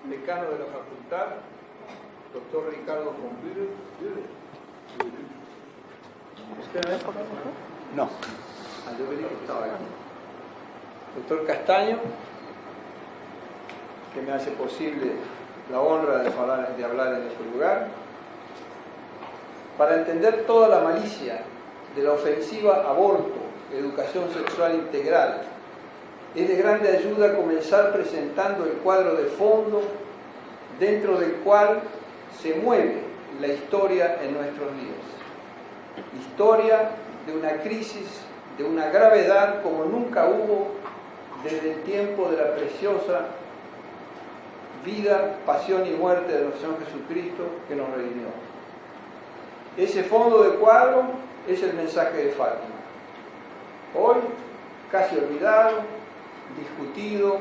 decano de la facultad, doctor Ricardo von Bühler. ¿Usted no es? No. Yo creí que estaba aquí. Doctor Castaño, que me hace posible la honra de hablar en este lugar, para entender toda la malicia de la ofensiva aborto, educación sexual integral. Es de grande ayuda comenzar presentando el cuadro de fondo dentro del cual se mueve la historia en nuestros días. Historia de una crisis, de una gravedad como nunca hubo desde el tiempo de la preciosa vida, pasión y muerte de nuestro Señor Jesucristo que nos redimió. Ese fondo de cuadro es el mensaje de Fátima. Hoy, casi olvidado, discutido,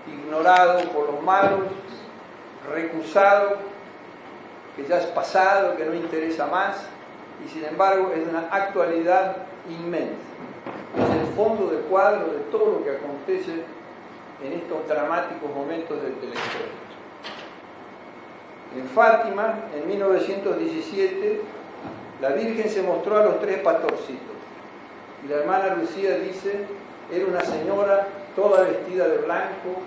ignorado por los malos, recusado, que ya es pasado, que no interesa más, y sin embargo es de una actualidad inmensa. Es el fondo de cuadro de todo lo que acontece en estos dramáticos momentos de la historia. En Fátima, en 1917, la Virgen se mostró a los tres pastorcitos. Y la hermana Lucía dice, era una señora toda vestida de blanco,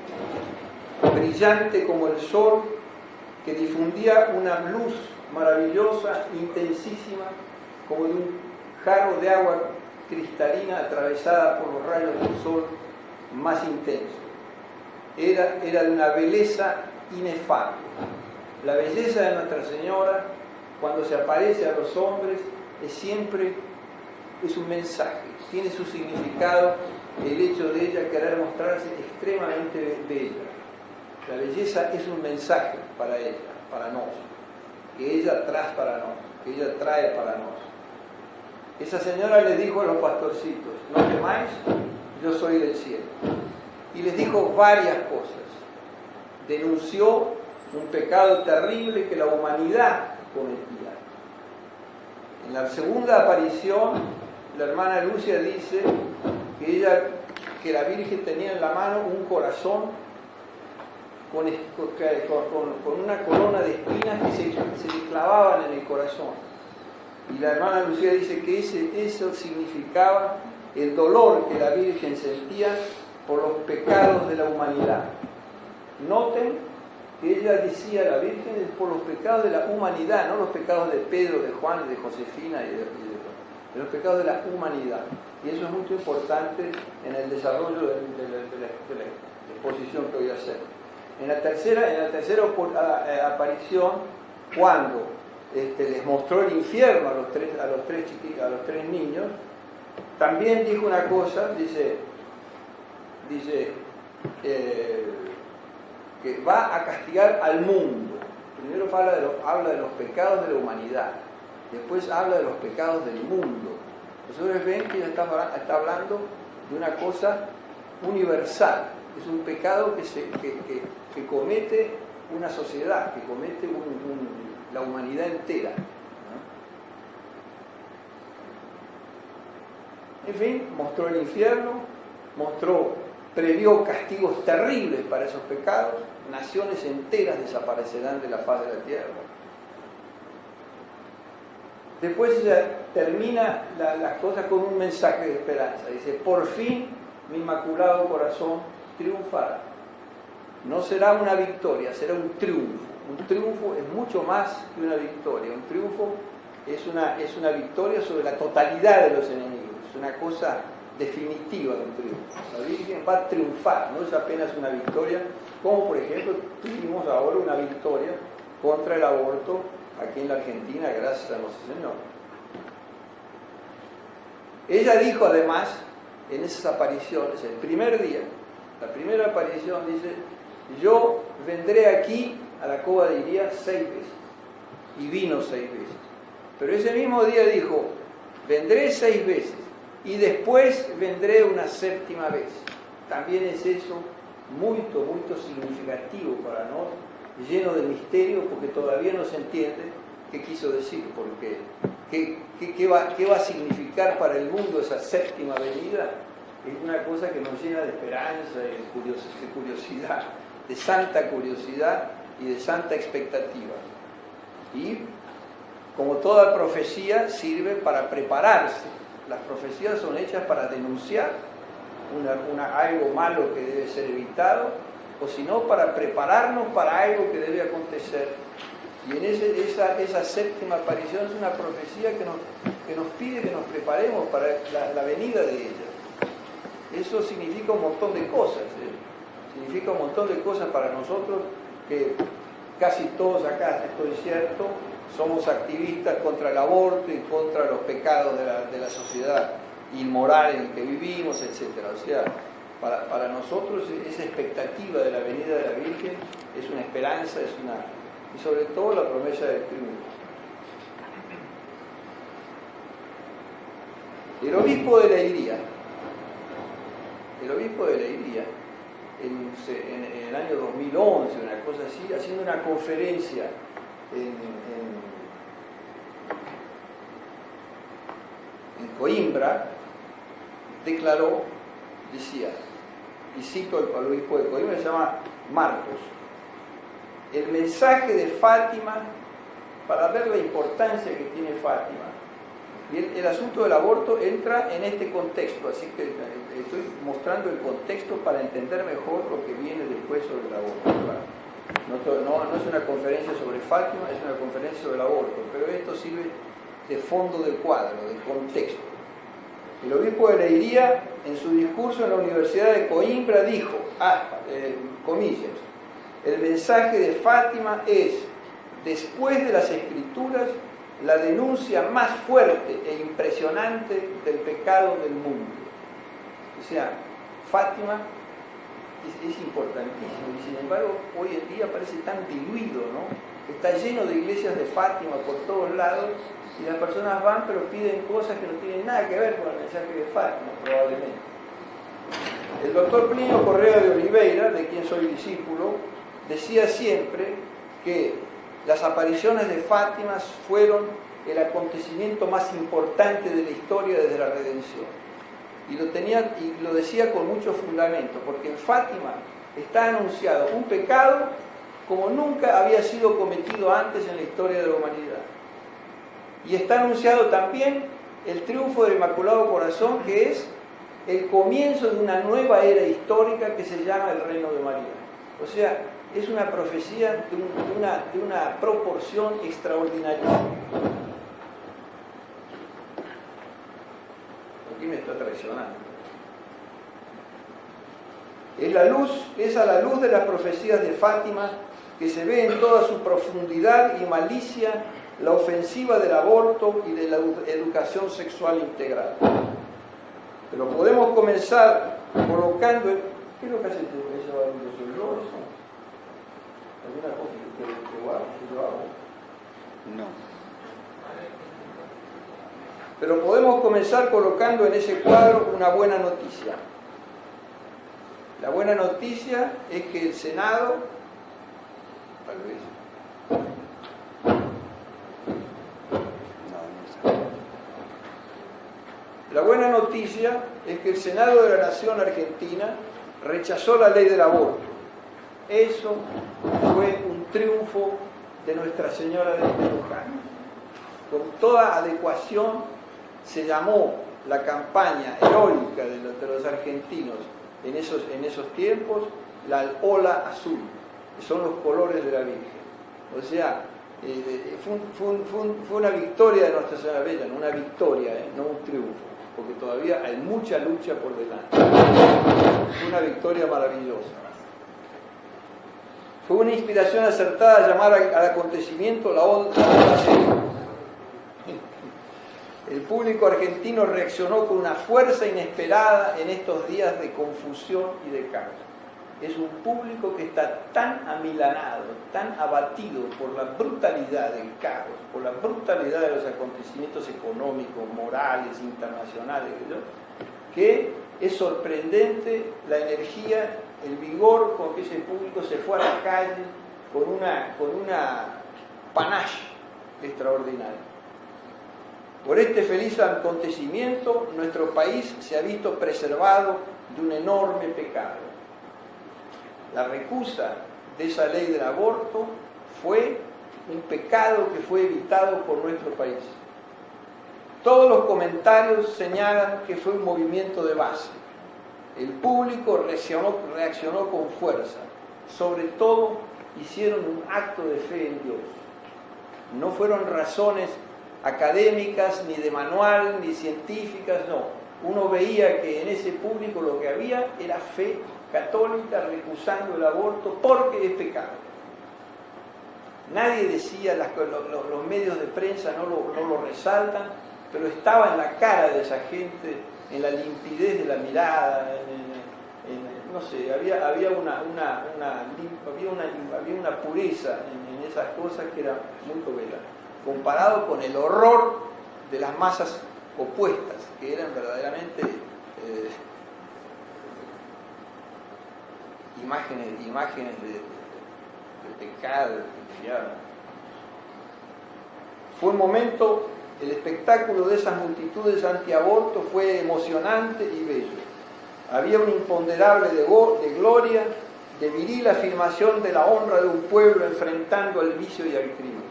brillante como el sol, que difundía una luz maravillosa, intensísima, como de un jarro de agua cristalina atravesada por los rayos del sol más intensos. Era de una belleza inefable. La belleza de Nuestra Señora, cuando se aparece a los hombres, es un mensaje, tiene su significado el hecho de ella querer mostrarse extremadamente bella. La belleza es un mensaje para ella, para nosotros, que ella trae para nosotros, que ella trae para nosotros. Esa señora le dijo a los pastorcitos, no temáis, yo soy del cielo. Y les dijo varias cosas. Denunció un pecado terrible que la humanidad cometía. En la segunda aparición, la hermana Lucia dice que la Virgen tenía en la mano un corazón con una corona de espinas que se le clavaban en el corazón. Y la hermana Lucía dice que eso significaba el dolor que la Virgen sentía por los pecados de la humanidad. Noten que ella decía, la Virgen, es por los pecados de la humanidad, no los pecados de Pedro, de Juan, de Josefina, de los pecados de la humanidad. Y eso es muy importante en el desarrollo de la exposición que voy a hacer. En la tercera aparición, cuando les mostró el infierno a los tres niños, también dijo una cosa, dice que va a castigar al mundo. Primero habla de los pecados de la humanidad, después habla de los pecados del mundo. Ustedes ven que ella está hablando de una cosa universal. Es un pecado que comete una sociedad, que comete la humanidad entera, ¿no? En fin, mostró el infierno, previó castigos terribles para esos pecados, naciones enteras desaparecerán de la faz de la tierra. Después ella termina las cosas con un mensaje de esperanza. Dice, por fin mi inmaculado corazón triunfará. No será una victoria, será un triunfo. Un triunfo es mucho más que una victoria. Un triunfo es una victoria sobre la totalidad de los enemigos. Es una cosa definitiva de un triunfo. La Virgen va a triunfar, no es apenas una victoria, como por ejemplo tuvimos ahora una victoria contra el aborto aquí en la Argentina, gracias a nuestro Señor. Ella dijo además, en esas apariciones, el primer día, la primera aparición dice, yo vendré aquí a la cova de Iría 6 veces, y vino 6 veces. Pero ese mismo día dijo, vendré 6 veces, y después vendré una 7ª vez. También es eso muy significativo para nosotros, lleno de misterio, porque todavía no se entiende qué quiso decir, porque qué va a significar para el mundo esa 7ª venida. Es una cosa que nos llena de esperanza y de curiosidad. de santa curiosidad y de santa expectativa. Y como toda profecía sirve para prepararse. Las profecías son hechas para denunciar algo malo que debe ser evitado, o si no, para prepararnos para algo que debe acontecer. Y en esa séptima aparición es una profecía que nos pide que nos preparemos para la venida de ella. Eso significa un montón de cosas, significa un montón de cosas para nosotros, que casi todos acá, estoy cierto, somos activistas contra el aborto y contra los pecados de la sociedad inmoral en la que vivimos, etc. O sea, para nosotros esa expectativa de la venida de la Virgen es una esperanza, y sobre todo la promesa del triunfo. El obispo de Leiria, en el año 2011, una cosa así, haciendo una conferencia en Coimbra, declaró, decía, y cito al obispo de Coimbra, se llama Marcos: el mensaje de Fátima, para ver la importancia que tiene Fátima. Y el asunto del aborto entra en este contexto, así que estoy mostrando el contexto para entender mejor lo que viene después sobre el aborto. No es una conferencia sobre Fátima, es una conferencia sobre el aborto, pero esto sirve de fondo del cuadro, de contexto. El obispo de Leiria, en su discurso en la Universidad de Coimbra, dijo, comillas, el mensaje de Fátima es, después de las Escrituras, la denuncia más fuerte e impresionante del pecado del mundo. O sea, Fátima es importantísimo, y sin embargo hoy en día parece tan diluido, ¿no? Está lleno de iglesias de Fátima por todos lados, y las personas van pero piden cosas que no tienen nada que ver con el mensaje de Fátima, probablemente. El doctor Plinio Correa de Oliveira, de quien soy discípulo, decía siempre que las apariciones de Fátima fueron el acontecimiento más importante de la historia desde la redención. Y lo decía con mucho fundamento, porque en Fátima está anunciado un pecado como nunca había sido cometido antes en la historia de la humanidad. Y está anunciado también el triunfo del Inmaculado Corazón, que es el comienzo de una nueva era histórica que se llama el Reino de María. O sea, es una profecía de una proporción extraordinaria. Aquí me está traicionando. Es a la luz de las profecías de Fátima que se ve en toda su profundidad y malicia la ofensiva del aborto y de la educación sexual integral. Pero podemos comenzar colocando... ¿Qué es lo que hace ese barullo? ¿Soy yo eso? ¿Alguna cosa que yo hago? No. Pero podemos comenzar colocando en ese cuadro una buena noticia. La buena noticia es que el Senado, tal vez, la buena noticia es que el Senado de la Nación Argentina rechazó la ley del aborto. Eso fue un triunfo de Nuestra Señora de Luján. Con toda adecuación se llamó la campaña heroica de los argentinos en esos tiempos la ola azul, que son los colores de la Virgen. O sea, fue una victoria de Nuestra Señora Bella, no una victoria, no un triunfo, porque todavía hay mucha lucha por delante. Fue una victoria maravillosa. Fue una inspiración acertada llamar al acontecimiento la ola azul. El público argentino reaccionó con una fuerza inesperada en estos días de confusión y de caos. Es un público que está tan amilanado, tan abatido por la brutalidad del caos, por la brutalidad de los acontecimientos económicos, morales, internacionales, ¿no?, que es sorprendente la energía, el vigor con que ese público se fue a la calle con una panache extraordinaria. Por este feliz acontecimiento, nuestro país se ha visto preservado de un enorme pecado. La recusa de esa ley del aborto fue un pecado que fue evitado por nuestro país. Todos los comentarios señalan que fue un movimiento de base. El público reaccionó con fuerza. Sobre todo, hicieron un acto de fe en Dios. No fueron razones académicas, ni de manual, ni científicas, no. Uno veía que en ese público lo que había era fe católica recusando el aborto porque es pecado. Nadie decía, los medios de prensa no lo resaltan, pero estaba en la cara de esa gente, en la limpidez de la mirada, no sé, había una pureza en esas cosas que era muy cruel, comparado con el horror de las masas opuestas, que eran verdaderamente imágenes de pecado, de infierno. Fue un momento, el espectáculo de esas multitudes antiaborto fue emocionante y bello. Había un imponderable de gloria, de viril afirmación de la honra de un pueblo enfrentando al vicio y al crimen.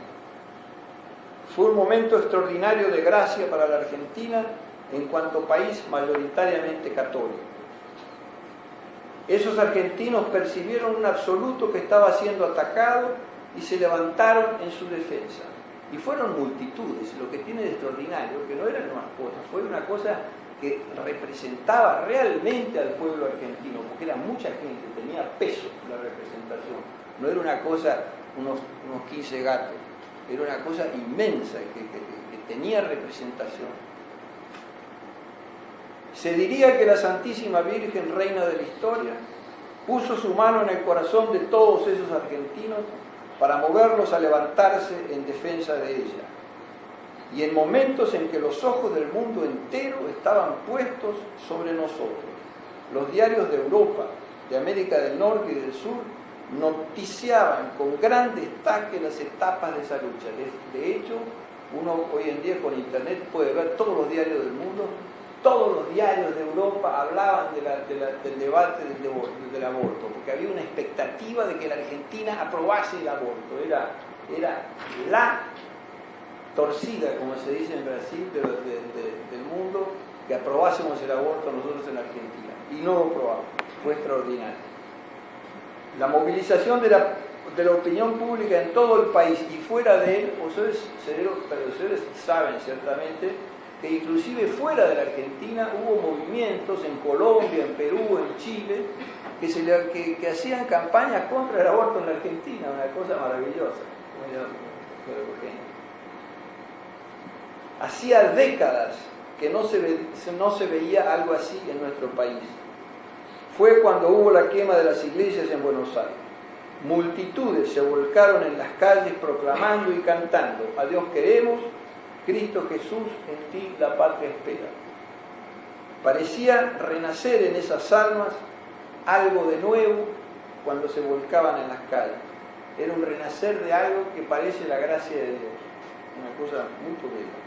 Fue un momento extraordinario de gracia para la Argentina en cuanto país mayoritariamente católico. Esos argentinos percibieron un absoluto que estaba siendo atacado y se levantaron en su defensa. Y fueron multitudes, lo que tiene de extraordinario, que no eran unas cosas, fue una cosa que representaba realmente al pueblo argentino, porque era mucha gente, tenía peso la representación. No era una cosa, unos 15 gatos, era una cosa inmensa que tenía representación. Se diría que la Santísima Virgen, reina de la historia, puso su mano en el corazón de todos esos argentinos para moverlos a levantarse en defensa de ella. Y en momentos en que los ojos del mundo entero estaban puestos sobre nosotros, los diarios de Europa, de América del Norte y del Sur, noticiaban con gran destaque las etapas de esa lucha. De hecho, uno hoy en día con internet puede ver todos los diarios del mundo, todos los diarios de Europa hablaban del debate del aborto, porque había una expectativa de que la Argentina aprobase el aborto. Era la torcida, como se dice en Brasil, del mundo, que aprobásemos el aborto nosotros en Argentina. Y no lo aprobamos. Fue extraordinario. La movilización de la opinión pública en todo el país y fuera de él, ustedes saben ciertamente que inclusive fuera de la Argentina hubo movimientos en Colombia, en Perú, en Chile, que hacían campañas contra el aborto en la Argentina, una cosa maravillosa. Hacía décadas que no se veía algo así en nuestro país. Fue cuando hubo la quema de las iglesias en Buenos Aires. Multitudes se volcaron en las calles proclamando y cantando: a Dios queremos, Cristo Jesús, en ti la patria espera. Parecía renacer en esas almas algo de nuevo cuando se volcaban en las calles. Era un renacer de algo que parece la gracia de Dios. Una cosa muy bella.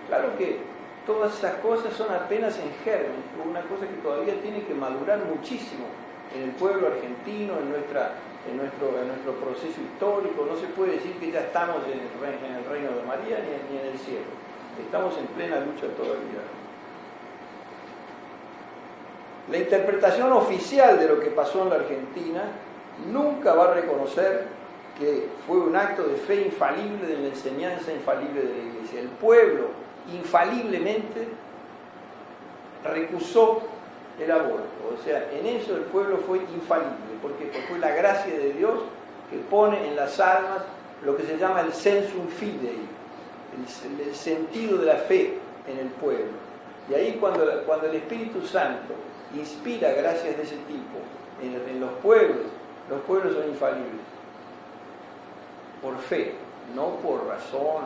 Claro que todas esas cosas son apenas en germen, una cosa que todavía tiene que madurar muchísimo en el pueblo argentino, en nuestro proceso histórico. No se puede decir que ya estamos en el reino de María ni en el cielo. Estamos en plena lucha todavía. La interpretación oficial de lo que pasó en la Argentina nunca va a reconocer que fue un acto de fe infalible, de la enseñanza infalible de la Iglesia. El pueblo infaliblemente recusó el aborto. O sea, en eso el pueblo fue infalible, porque fue la gracia de Dios que pone en las almas lo que se llama el sensum fidei, el sentido de la fe en el pueblo. Y ahí cuando el Espíritu Santo inspira gracias de ese tipo en los pueblos son infalibles. Por fe, no por razón,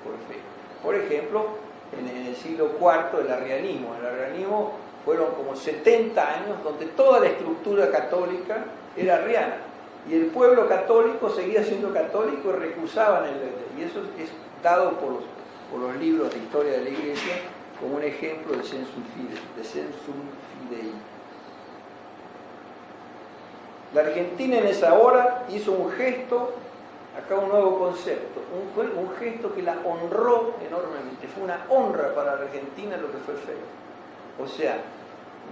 por fe. Por ejemplo, en el siglo IV el arrianismo fueron como 70 años donde toda la estructura católica era arriana. Y el pueblo católico seguía siendo católico y recusaban y eso es dado por los libros de historia de la Iglesia como un ejemplo de sensum fidei. La Argentina en esa hora hizo un gesto, acá un nuevo concepto, un gesto que la honró enormemente. Fue una honra para la Argentina lo que fue feo. O sea,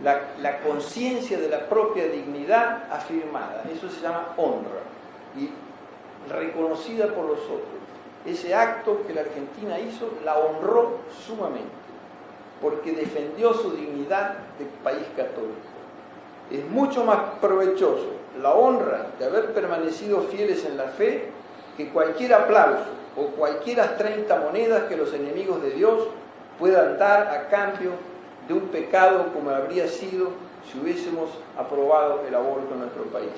la conciencia de la propia dignidad afirmada, eso se llama honra, y reconocida por los otros. Ese acto que la Argentina hizo la honró sumamente, porque defendió su dignidad de país católico. Es mucho más provechoso la honra de haber permanecido fieles en la fe que cualquier aplauso o cualquiera 30 monedas que los enemigos de Dios puedan dar a cambio de un pecado como habría sido si hubiésemos aprobado el aborto en nuestro país.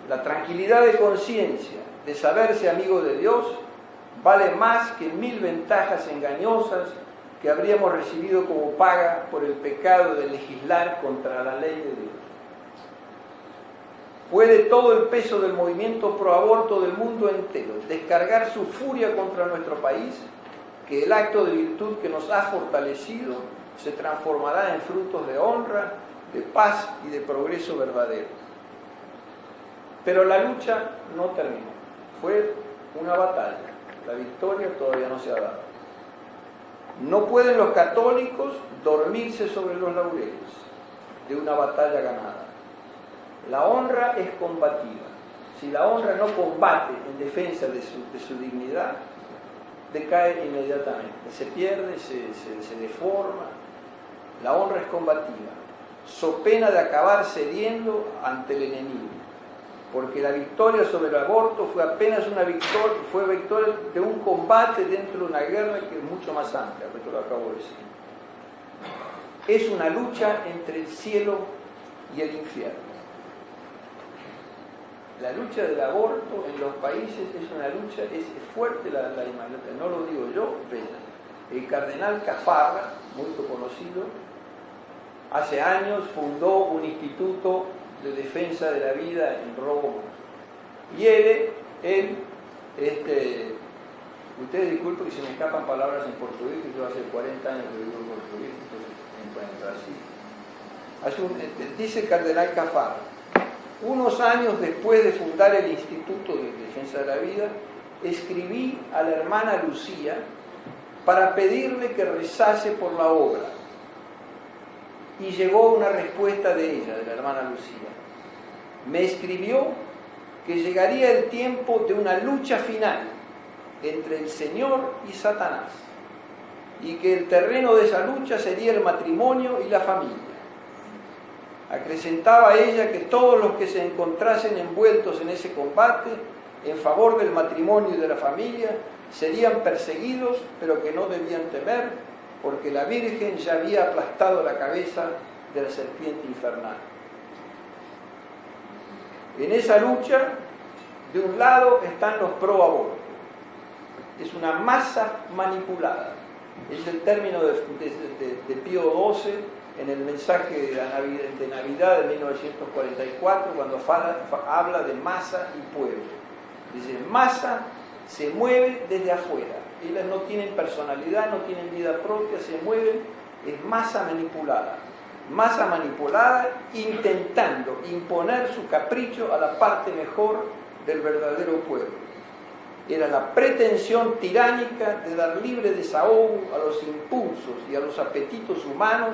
La tranquilidad de conciencia de saberse amigo de Dios vale más que 1000 ventajas engañosas que habríamos recibido como paga por el pecado de legislar contra la ley de Dios. Puede todo el peso del movimiento pro aborto del mundo entero descargar su furia contra nuestro país, que el acto de virtud que nos ha fortalecido se transformará en frutos de honra, de paz y de progreso verdadero. Pero la lucha no terminó. Fue una batalla. La victoria todavía no se ha dado. No pueden los católicos dormirse sobre los laureles de una batalla ganada. La honra es combativa. Si la honra no combate en defensa de su dignidad, decae inmediatamente, se pierde, se deforma. La honra es combativa, so pena de acabar cediendo ante el enemigo, porque la victoria sobre el aborto fue apenas una victoria, fue victoria de un combate dentro de una guerra que es mucho más amplia, esto lo acabo de decir. Es una lucha entre el cielo y el infierno. La lucha del aborto en los países es una lucha, es fuerte la imagen, no lo digo yo, el cardenal Caffarra, muy conocido, hace años fundó un instituto de defensa de la vida en Roma. Y ustedes disculpen que se me escapan palabras en portugués, que yo hace 40 años que vivo en portugués, entonces en Brasil. Dice el cardenal Caffarra: unos años después de fundar el Instituto de Defensa de la Vida, escribí a la hermana Lucía para pedirle que rezase por la obra. Y llegó una respuesta de ella, de la hermana Lucía. Me escribió que llegaría el tiempo de una lucha final entre el Señor y Satanás, y que el terreno de esa lucha sería el matrimonio y la familia. Acrecentaba ella que todos los que se encontrasen envueltos en ese combate en favor del matrimonio y de la familia serían perseguidos, pero que no debían temer, porque la Virgen ya había aplastado la cabeza de la serpiente infernal. En esa lucha, de un lado están los pro aborto. Es una masa manipulada. Es el término de Pío XII en el mensaje de Navidad de 1944, cuando habla de masa y pueblo. Dice, masa se mueve desde afuera. Ellas no tienen personalidad, no tienen vida propia, se mueven, es masa manipulada. Masa manipulada intentando imponer su capricho a la parte mejor del verdadero pueblo. Era la pretensión tiránica de dar libre desahogo a los impulsos y a los apetitos humanos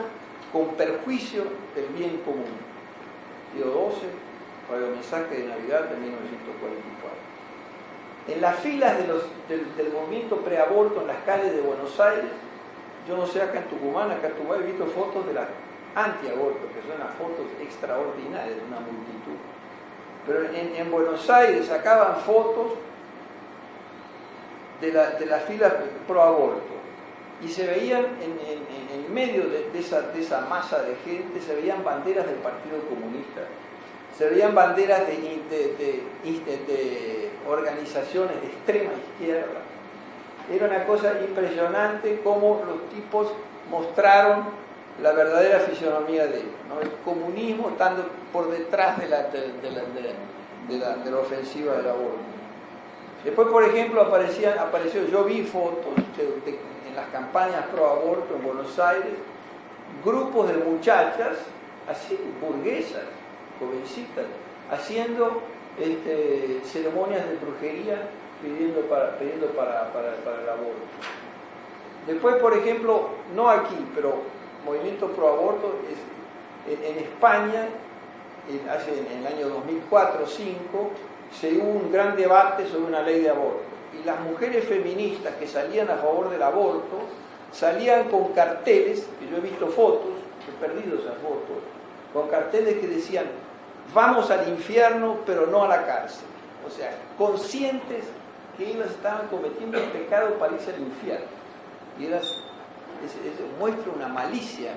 con perjuicio del bien común. Pío XII, radiomensaje de Navidad de 1944. En las filas del movimiento preaborto en las calles de Buenos Aires, yo no sé acá en Tucumán, acá en Tucumán he visto fotos de las antiabortos, que son las fotos extraordinarias de una multitud. Pero en Buenos Aires sacaban fotos de las filas proaborto y se veían en medio de esa masa de gente, se veían banderas del Partido Comunista, se veían banderas de organizaciones de extrema izquierda. Era una cosa impresionante cómo los tipos mostraron la verdadera fisionomía de ellos, ¿no? El comunismo estando por detrás de la ofensiva del aborto. Después, por ejemplo, apareció, yo vi fotos en las campañas pro aborto en Buenos Aires, grupos de muchachas así, burguesas, jovencitas, haciendo ceremonias de brujería pidiendo para el aborto. Después, por ejemplo, no aquí, pero movimiento pro aborto, en España, en el año 2004-2005, se hubo un gran debate sobre una ley de aborto. Y las mujeres feministas que salían a favor del aborto, salían con carteles, que yo he visto fotos, he perdido esas fotos, con carteles que decían, vamos al infierno, pero no a la cárcel. O sea, conscientes que ellas estaban cometiendo un pecado para irse al infierno. Y eso muestra una malicia,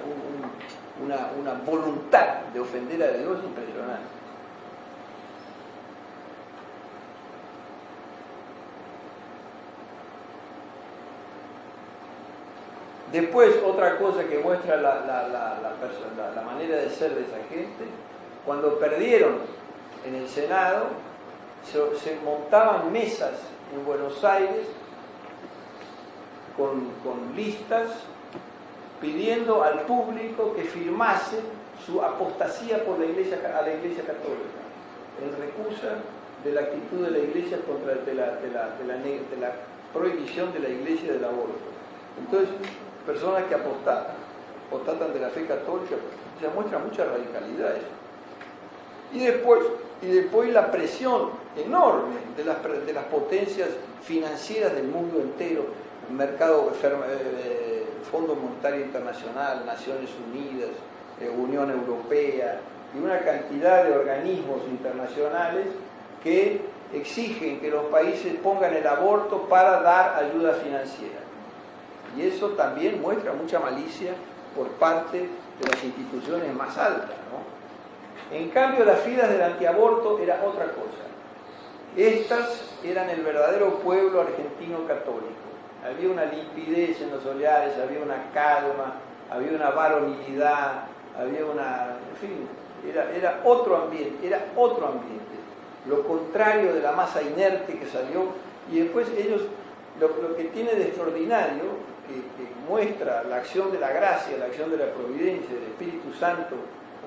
una voluntad de ofender a Dios impresionante. Después, otra cosa que muestra la manera de ser de esa gente, cuando perdieron en el Senado, se montaban mesas en Buenos Aires con listas pidiendo al público que firmase su apostasía por a la Iglesia Católica, en recusa de la actitud de la Iglesia contra la prohibición de la Iglesia del aborto. Entonces, personas que apostatan de la fe católica, se muestra mucha radicalidad eso. Y después la presión enorme de las potencias financieras del mundo entero, mercado, Fondo Monetario Internacional, Naciones Unidas, Unión Europea y una cantidad de organismos internacionales que exigen que los países pongan el aborto para dar ayuda financiera. Y eso también muestra mucha malicia por parte de las instituciones más altas, ¿no? En cambio, las filas del antiaborto era otra cosa. Estas eran el verdadero pueblo argentino católico. Había una limpidez en los hogares, había una calma, había una varonilidad, había en fin, era otro ambiente, lo contrario de la masa inerte que salió. Y después ellos, lo que tiene de extraordinario, que muestra la acción de la gracia, la acción de la providencia, del Espíritu Santo,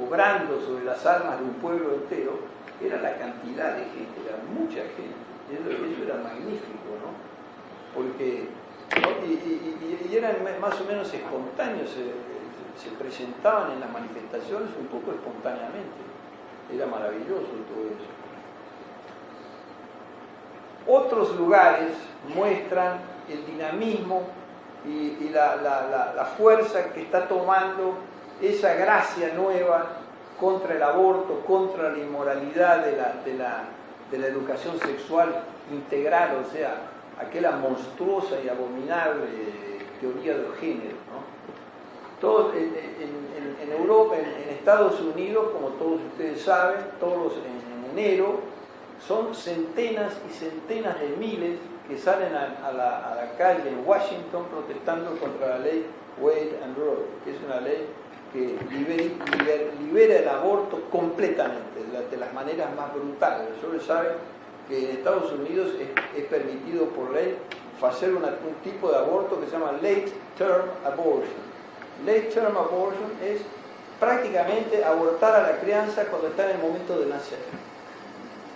obrando sobre las almas de un pueblo entero, era la cantidad de gente, era mucha gente. Eso era magnífico, ¿no? Porque, ¿no? Y eran más o menos espontáneos, se presentaban en las manifestaciones un poco espontáneamente. Era maravilloso todo eso. Otros lugares muestran el dinamismo y la fuerza que está tomando esa gracia nueva contra el aborto, contra la inmoralidad de la educación sexual integral, o sea, aquella monstruosa y abominable teoría del género, ¿no? Todos en Europa, en Estados Unidos, como todos ustedes saben, todos en enero, son centenas y centenas de miles que salen a la calle en Washington protestando contra la ley Wade and Roe, que es una ley que libera el aborto completamente, de las maneras más brutales. Ustedes saben que en Estados Unidos es permitido por ley hacer un tipo de aborto que se llama late term abortion. Late term abortion es prácticamente abortar a la crianza cuando está en el momento de nacer.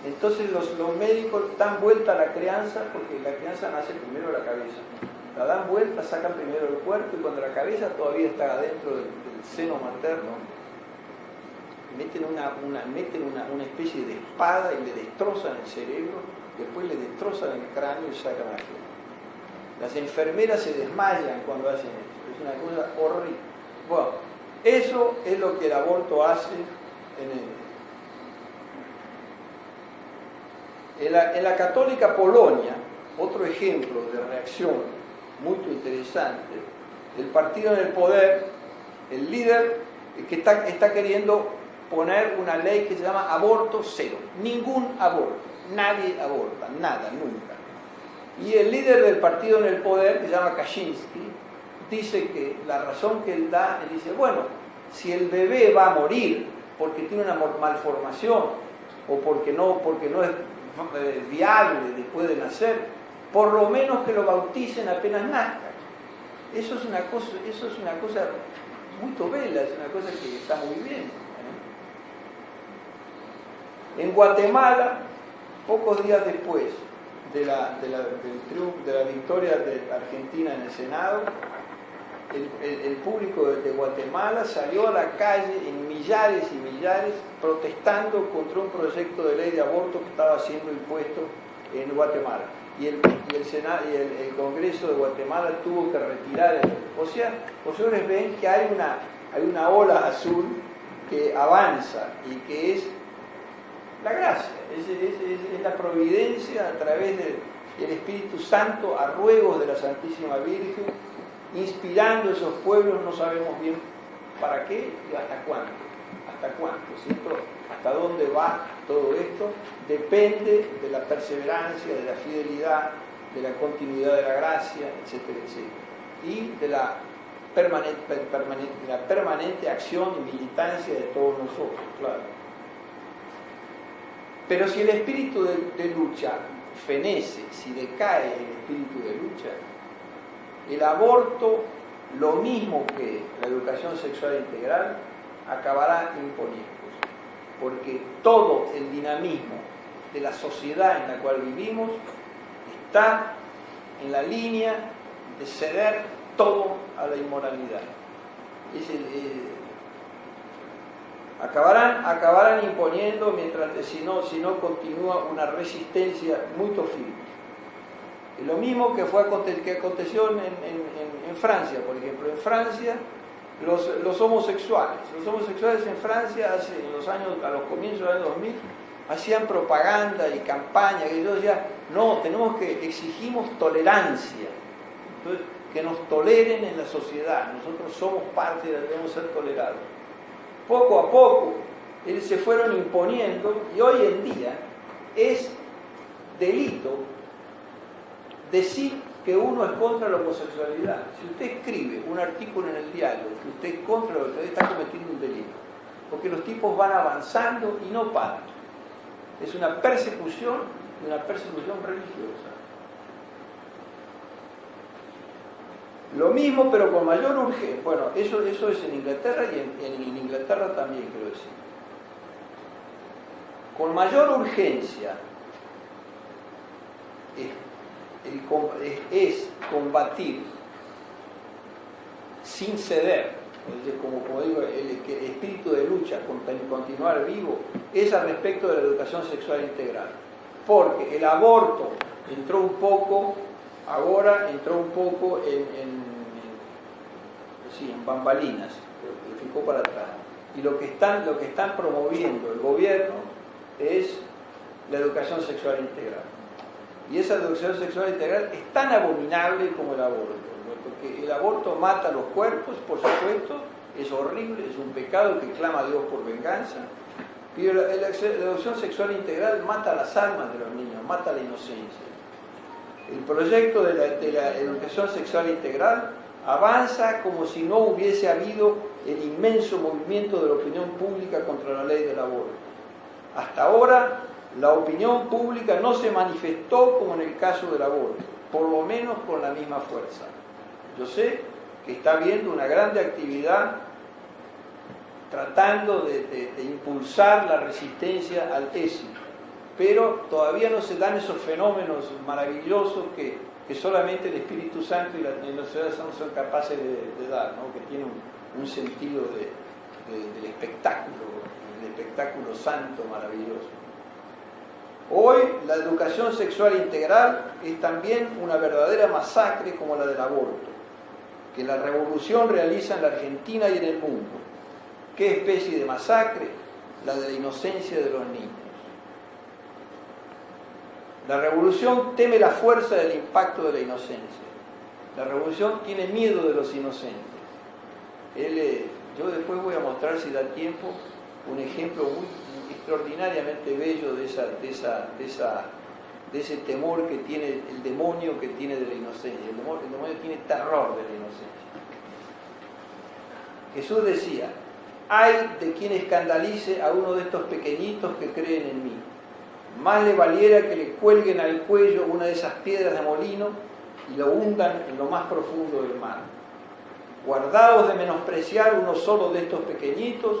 Entonces los médicos dan vuelta a la crianza, porque la crianza nace primero de la cabeza. La dan vuelta, sacan primero el cuerpo, y cuando la cabeza todavía está adentro del seno materno, meten una especie de espada y le destrozan el cerebro, después le destrozan el cráneo y sacan la crianza. Las enfermeras se desmayan cuando hacen eso, es una cosa horrible. Bueno, eso es lo que el aborto hace en la católica Polonia. Otro ejemplo de reacción muy interesante, el partido en el poder, el líder que está queriendo poner una ley que se llama aborto cero, ningún aborto, nadie aborta, nada, nunca. Y el líder del partido en el poder, que se llama Kaczynski, dice que la razón que él da, él dice, bueno, si el bebé va a morir porque tiene una malformación o porque no es viable después de nacer, por lo menos que lo bauticen apenas nazca. Eso es una cosa muy tobela, es una cosa que está muy bien. En Guatemala, pocos días después del triunfo, de la victoria de Argentina en el Senado, el público de Guatemala salió a la calle en millares y millares protestando contra un proyecto de ley de aborto que estaba siendo impuesto en Guatemala. Y el Congreso de Guatemala tuvo que retirar el... O sea, ustedes ven que hay una ola azul que avanza y que es la gracia, es la providencia a través del Espíritu Santo a ruegos de la Santísima Virgen, inspirando a esos pueblos, no sabemos bien para qué y hasta cuánto, ¿cierto? Hasta dónde va todo esto, depende de la perseverancia, de la fidelidad, de la continuidad de la gracia, etcétera, etcétera, y de la permanente acción y militancia de todos nosotros, claro. Pero si el espíritu de lucha fenece, si decae el espíritu de lucha, el aborto, lo mismo que la educación sexual integral, acabará imponiéndose, porque todo el dinamismo de la sociedad en la cual vivimos está en la línea de ceder todo a la inmoralidad. Acabarán imponiendo mientras si no continúa una resistencia muy firme. Lo mismo que aconteció en Francia, por ejemplo. En Francia, los homosexuales en Francia a los comienzos del año 2000 hacían propaganda y campaña, que yo decía, no, exigimos tolerancia, entonces, que nos toleren en la sociedad, nosotros somos parte, debemos ser tolerados. Poco a poco se fueron imponiendo y hoy en día es delito decir que uno es contra la homosexualidad. Si usted escribe un artículo en el diario que usted es contra la homosexualidad, está cometiendo un delito, porque los tipos van avanzando y no paran. Es una persecución religiosa. Lo mismo, pero con mayor urgencia. Bueno, eso es en Inglaterra y en Inglaterra también, quiero decir. Con mayor urgencia es combatir sin ceder, como digo, el espíritu de lucha, continuar vivo, es al respecto de la educación sexual integral. Porque el aborto entró un poco en bambalinas, se ficó para atrás. Y lo que están promoviendo el gobierno es la educación sexual integral. Y esa educación sexual integral es tan abominable como el aborto, ¿no? Porque el aborto mata los cuerpos, por supuesto, es horrible, es un pecado que clama a Dios por venganza. Pero la educación sexual integral mata las almas de los niños, mata la inocencia. El proyecto de la educación sexual integral avanza como si no hubiese habido el inmenso movimiento de la opinión pública contra la ley del aborto. Hasta ahora, la opinión pública no se manifestó como en el caso del aborto, por lo menos con la misma fuerza. Yo sé que está habiendo una grande actividad tratando de impulsar la resistencia al éxito, pero todavía no se dan esos fenómenos maravillosos que solamente el Espíritu Santo y la sociedad son capaces de dar, ¿no? Que tiene un sentido del espectáculo santo maravilloso. Hoy la educación sexual integral es también una verdadera masacre como la del aborto, que la revolución realiza en la Argentina y en el mundo. ¿Qué especie de masacre? La de la inocencia de los niños. La revolución teme la fuerza del impacto de la inocencia. La revolución tiene miedo de los inocentes. Yo después voy a mostrar, si da tiempo, un ejemplo muy extraordinariamente bello de ese temor que tiene el demonio, que tiene de la inocencia. El demonio tiene terror de la inocencia. Jesús decía: ay de quien escandalice a uno de estos pequeñitos que creen en mí. Más le valiera que le cuelguen al cuello una de esas piedras de molino y lo hundan en lo más profundo del mar. Guardaos de menospreciar uno solo de estos pequeñitos,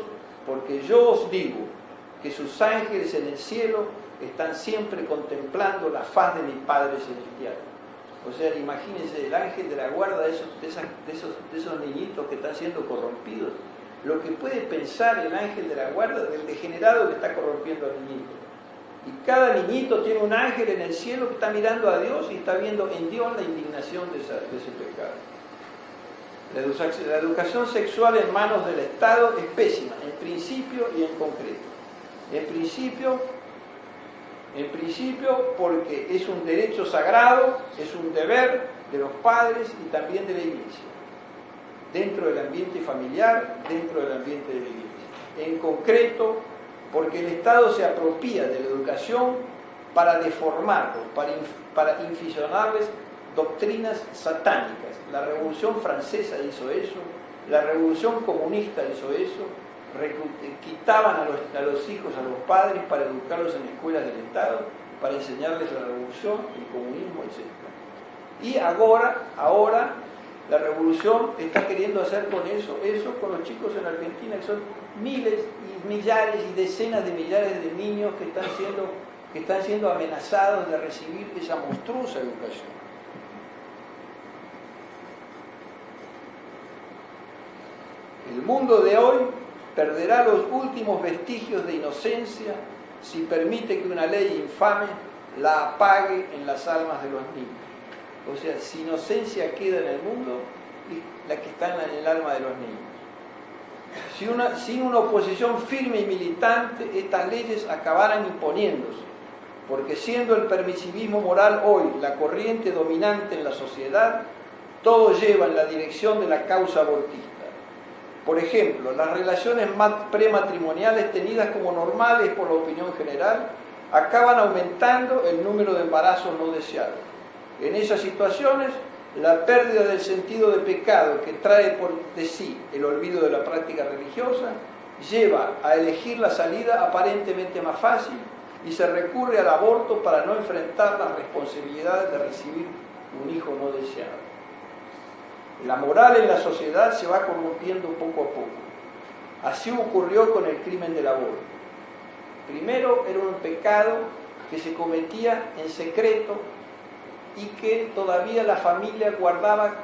porque yo os digo que sus ángeles en el cielo están siempre contemplando la faz de mi Padre Celestial. O sea, imagínense el ángel de la guarda de esos niñitos que están siendo corrompidos. Lo que puede pensar el ángel de la guarda del degenerado que está corrompiendo al niñito. Y cada niñito tiene un ángel en el cielo que está mirando a Dios y está viendo en Dios la indignación de ese pecado. La educación sexual en manos del Estado es pésima, en principio y en concreto. En principio porque es un derecho sagrado, es un deber de los padres y también de la Iglesia, dentro del ambiente familiar, dentro del ambiente de la Iglesia. En concreto, porque el Estado se apropia de la educación para deformarlos, para inficionarles doctrinas satánicas. La Revolución Francesa hizo eso, la Revolución Comunista hizo eso, quitaban a los hijos, a los padres para educarlos en escuelas del Estado, para enseñarles la revolución, el comunismo, etc. Y ahora la revolución está queriendo hacer con eso con los chicos en Argentina, que son miles y millares y decenas de millares de niños que están siendo amenazados de recibir esa monstruosa educación. El mundo de hoy perderá los últimos vestigios de inocencia si permite que una ley infame la apague en las almas de los niños. O sea, si inocencia queda en el mundo, es la que está en el alma de los niños. Sin una oposición firme y militante, estas leyes acabarán imponiéndose, porque siendo el permisivismo moral hoy la corriente dominante en la sociedad, todo lleva en la dirección de la causa abortista. Por ejemplo, las relaciones prematrimoniales tenidas como normales por la opinión general acaban aumentando el número de embarazos no deseados. En esas situaciones, la pérdida del sentido de pecado que trae por de sí el olvido de la práctica religiosa lleva a elegir la salida aparentemente más fácil y se recurre al aborto para no enfrentar las responsabilidades de recibir un hijo no deseado. La moral en la sociedad se va corrompiendo poco a poco. Así ocurrió con el crimen del aborto. Primero era un pecado que se cometía en secreto y que todavía la familia guardaba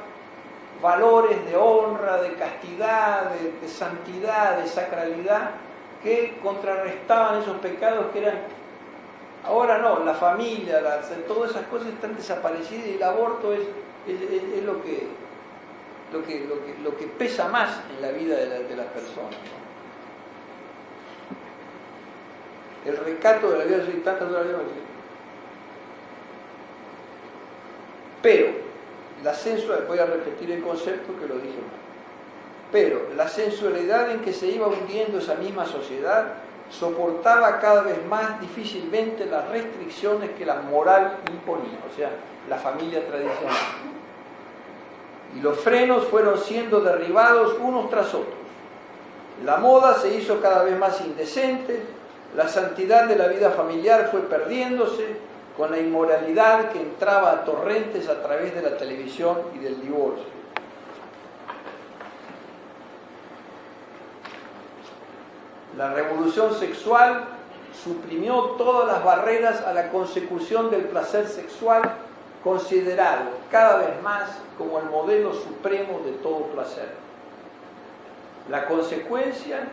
valores de honra, de castidad, de santidad, de sacralidad, que contrarrestaban esos pecados que eran... Ahora no, la familia, todas esas cosas están desaparecidas y el aborto es lo que pesa más en la vida de las personas, ¿no? El recato de la vida de tantas horas. Pero la sensualidad, voy a repetir el concepto que lo dije mal, pero la sensualidad en que se iba hundiendo esa misma sociedad soportaba cada vez más difícilmente las restricciones que la moral imponía, o sea, la familia tradicional. Y los frenos fueron siendo derribados unos tras otros. La moda se hizo cada vez más indecente, la santidad de la vida familiar fue perdiéndose con la inmoralidad que entraba a torrentes a través de la televisión y del divorcio. La revolución sexual suprimió todas las barreras a la consecución del placer sexual, considerado cada vez más como el modelo supremo de todo placer. La consecuencia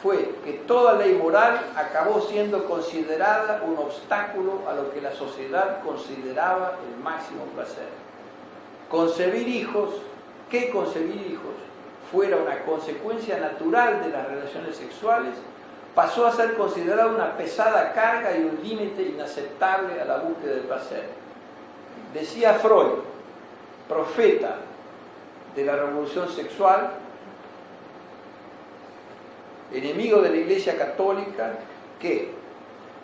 fue que toda ley moral acabó siendo considerada un obstáculo a lo que la sociedad consideraba el máximo placer. Concebir hijos fuera una consecuencia natural de las relaciones sexuales, pasó a ser considerado una pesada carga y un límite inaceptable a la búsqueda del placer. Decía Freud, profeta de la revolución sexual, enemigo de la Iglesia Católica, que,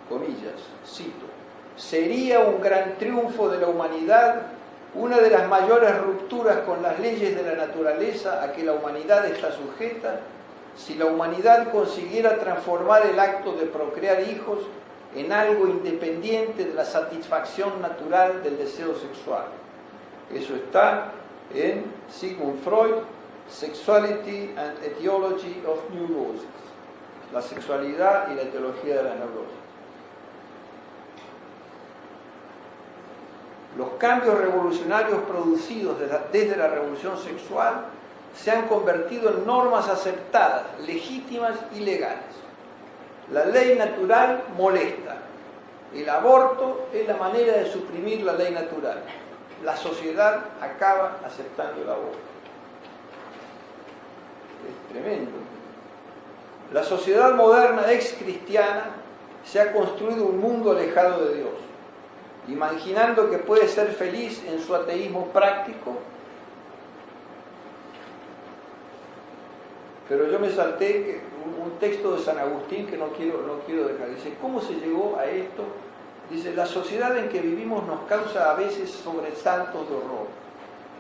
comillas, cito, sería un gran triunfo de la humanidad, una de las mayores rupturas con las leyes de la naturaleza a que la humanidad está sujeta, si la humanidad consiguiera transformar el acto de procrear hijos en algo independiente de la satisfacción natural del deseo sexual. Eso está en Sigmund Freud, Sexuality and Etiology of Neurosis. la sexualidad y la etiología de la neurosis. Los cambios revolucionarios producidos desde la revolución sexual se han convertido en normas aceptadas, legítimas y legales. La ley natural molesta. El aborto es la manera de suprimir la ley natural. La sociedad acaba aceptando el aborto. Es tremendo. La sociedad moderna ex-cristiana se ha construido un mundo alejado de Dios, imaginando que puede ser feliz en su ateísmo práctico. Pero yo me salté un texto de San Agustín que no quiero dejar. Dice, ¿cómo se llegó a esto? Dice, la sociedad en que vivimos nos causa a veces sobresaltos de horror.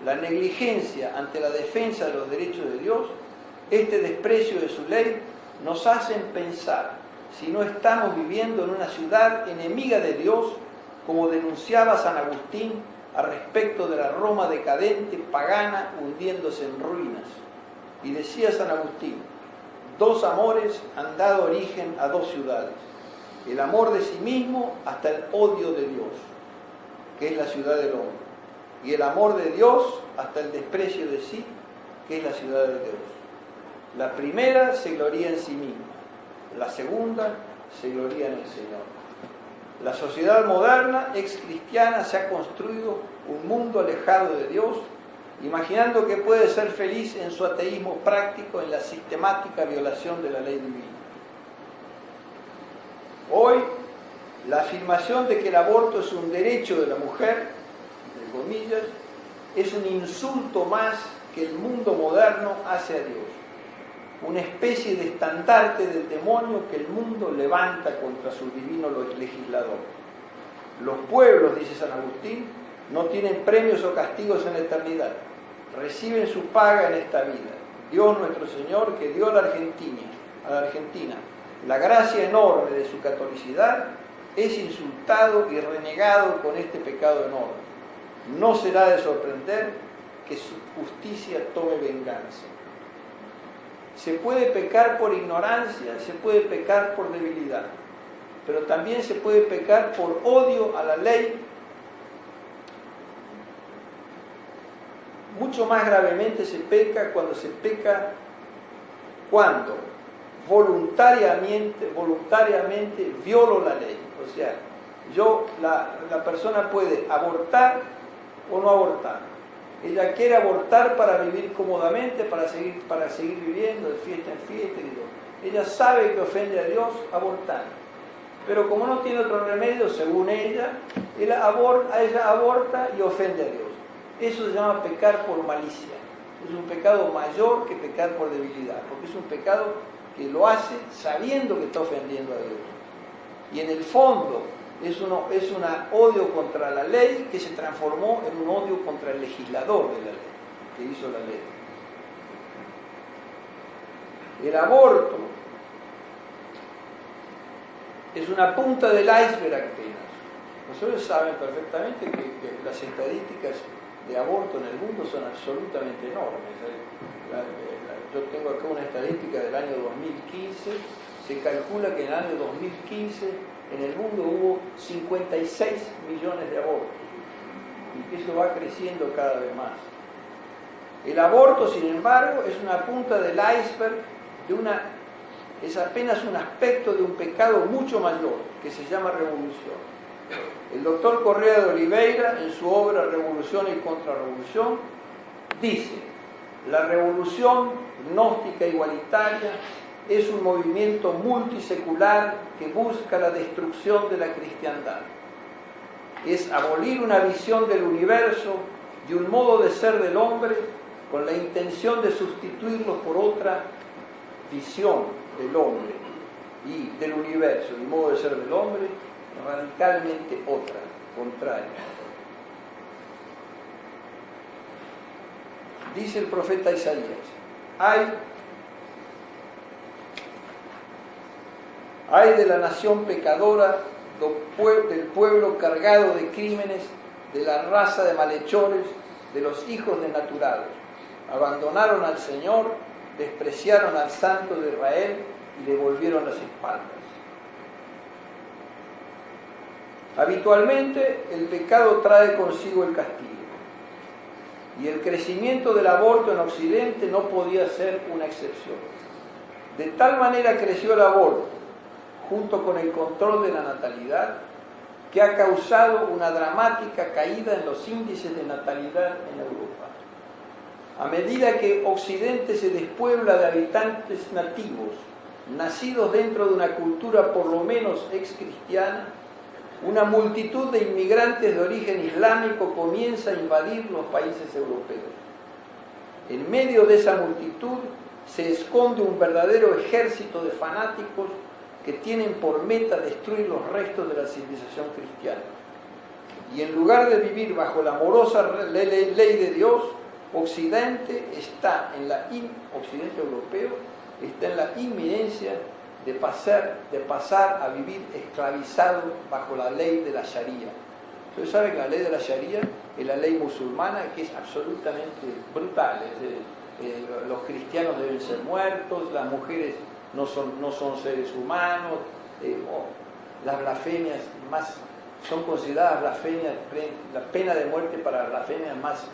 La negligencia ante la defensa de los derechos de Dios, este desprecio de su ley, nos hacen pensar si no estamos viviendo en una ciudad enemiga de Dios, como denunciaba San Agustín a respecto de la Roma decadente, pagana, hundiéndose en ruinas. Y decía San Agustín, dos amores han dado origen a dos ciudades, el amor de sí mismo hasta el odio de Dios, que es la ciudad del hombre, y el amor de Dios hasta el desprecio de sí, que es la ciudad de Dios. La primera se gloría en sí misma, la segunda se gloría en el Señor. La sociedad moderna, ex-cristiana, se ha construido un mundo alejado de Dios, imaginando que puede ser feliz en su ateísmo práctico, en la sistemática violación de la ley divina. Hoy, la afirmación de que el aborto es un derecho de la mujer, entre comillas, es un insulto más que el mundo moderno hace a Dios, una especie de estandarte del demonio que el mundo levanta contra su divino legislador. Los pueblos, dice San Agustín, no tienen premios o castigos en la eternidad, reciben su paga en esta vida. Dios nuestro Señor, que dio a la Argentina la gracia enorme de su catolicidad, es insultado y renegado con este pecado enorme. No será de sorprender que su justicia tome venganza. Se puede pecar por ignorancia, se puede pecar por debilidad, pero también se puede pecar por odio a la ley. Mucho más gravemente se peca cuando voluntariamente violo la ley. O sea, la persona puede abortar o no abortar. Ella quiere abortar para vivir cómodamente, para seguir viviendo de fiesta en fiesta. Ella sabe que ofende a Dios abortando. Pero como no tiene otro remedio, según ella aborta y ofende a Dios. Eso se llama pecar por malicia. Es un pecado mayor que pecar por debilidad, porque es un pecado que lo hace sabiendo que está ofendiendo a Dios. Y en el fondo es un odio contra la ley que se transformó en un odio contra el legislador de la ley, que hizo la ley. El aborto es una punta del iceberg apenas. Nosotros saben perfectamente que las estadísticas de aborto en el mundo son absolutamente enormes. Yo tengo acá una estadística del año 2015, se calcula que en el año 2015 en el mundo hubo 56 millones de abortos y que eso va creciendo cada vez más. El aborto, sin embargo, es una punta del iceberg es apenas un aspecto de un pecado mucho mayor que se llama revolución. El doctor Correa de Oliveira, en su obra Revolución y Contrarrevolución, dice: la revolución gnóstica igualitaria es un movimiento multisecular que busca la destrucción de la cristiandad. Es abolir una visión del universo y un modo de ser del hombre con la intención de sustituirlo por otra visión del hombre y del universo y modo de ser del hombre radicalmente otra, contraria. Dice el profeta Isaías: ay de la nación pecadora, del pueblo cargado de crímenes, de la raza de malhechores, de los hijos denaturados. Abandonaron al Señor, despreciaron al Santo de Israel, y le volvieron las espaldas. Habitualmente el pecado trae consigo el castigo, y el crecimiento del aborto en Occidente no podía ser una excepción. De tal manera creció el aborto, junto con el control de la natalidad, que ha causado una dramática caída en los índices de natalidad en Europa. A medida que Occidente se despuebla de habitantes nativos, nacidos dentro de una cultura por lo menos ex-cristiana, una multitud de inmigrantes de origen islámico comienza a invadir los países europeos. En medio de esa multitud se esconde un verdadero ejército de fanáticos que tienen por meta destruir los restos de la civilización cristiana. Y en lugar de vivir bajo la amorosa ley de Dios, Occidente europeo está en la inminencia de pasar a vivir esclavizado bajo la ley de la Sharia. Ustedes saben que la ley de la Sharia es la ley musulmana, que es absolutamente brutal. Los cristianos deben ser muertos, las mujeres no son seres humanos, las blasfemias son consideradas blasfemias, la pena de muerte para blasfemias más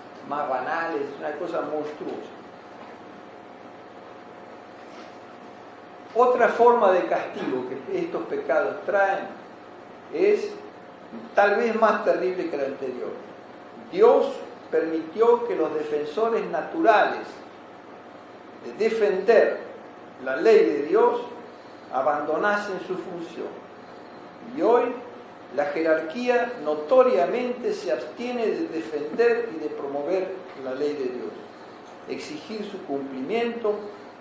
banales, una cosa monstruosa. Otra forma de castigo que estos pecados traen es tal vez más terrible que la anterior. Dios permitió que los defensores naturales de defender la ley de Dios abandonasen su función. Y hoy la jerarquía notoriamente se abstiene de defender y de promover la ley de Dios, exigir su cumplimiento,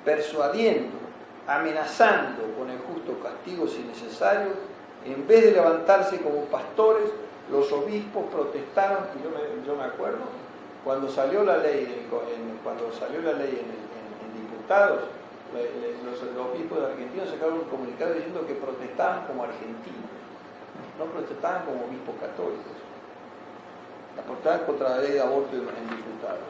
persuadiendo, amenazando con el justo castigo si necesario. En vez de levantarse como pastores, los obispos protestaron. Yo me acuerdo cuando salió la ley en diputados, los obispos de Argentina sacaron un comunicado diciendo que protestaban como argentinos, no protestaban como obispos católicos, protestaban contra la ley de aborto en diputados,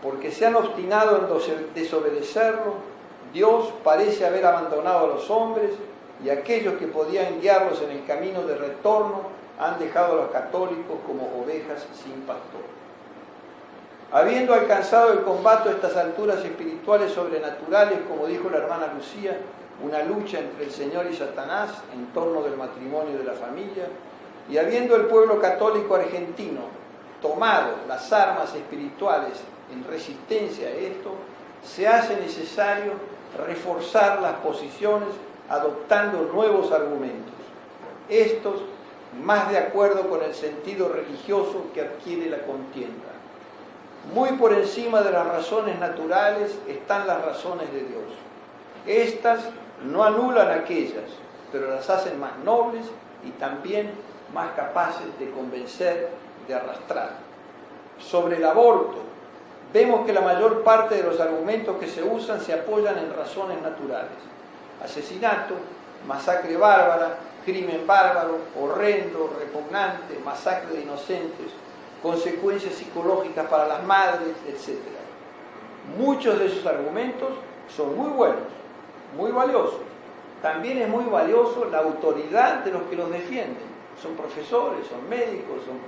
porque se han obstinado en desobedecerlo. Dios parece haber abandonado a los hombres, y aquellos que podían guiarlos en el camino de retorno han dejado a los católicos como ovejas sin pastor. Habiendo alcanzado el combate a estas alturas espirituales sobrenaturales, como dijo la hermana Lucía, una lucha entre el Señor y Satanás en torno del matrimonio y de la familia, y habiendo el pueblo católico argentino tomado las armas espirituales en resistencia a esto, se hace necesario reforzar las posiciones adoptando nuevos argumentos, estos más de acuerdo con el sentido religioso que adquiere la contienda. Muy por encima de las razones naturales están las razones de Dios. Estas no anulan aquellas, pero las hacen más nobles y también más capaces de convencer, de arrastrar. Sobre el aborto, vemos que la mayor parte de los argumentos que se usan se apoyan en razones naturales. Asesinato, masacre bárbara, crimen bárbaro, horrendo, repugnante, masacre de inocentes, consecuencias psicológicas para las madres, etc. Muchos de esos argumentos son muy buenos, muy valiosos. También es muy valioso la autoridad de los que los defienden. Son profesores, son médicos, son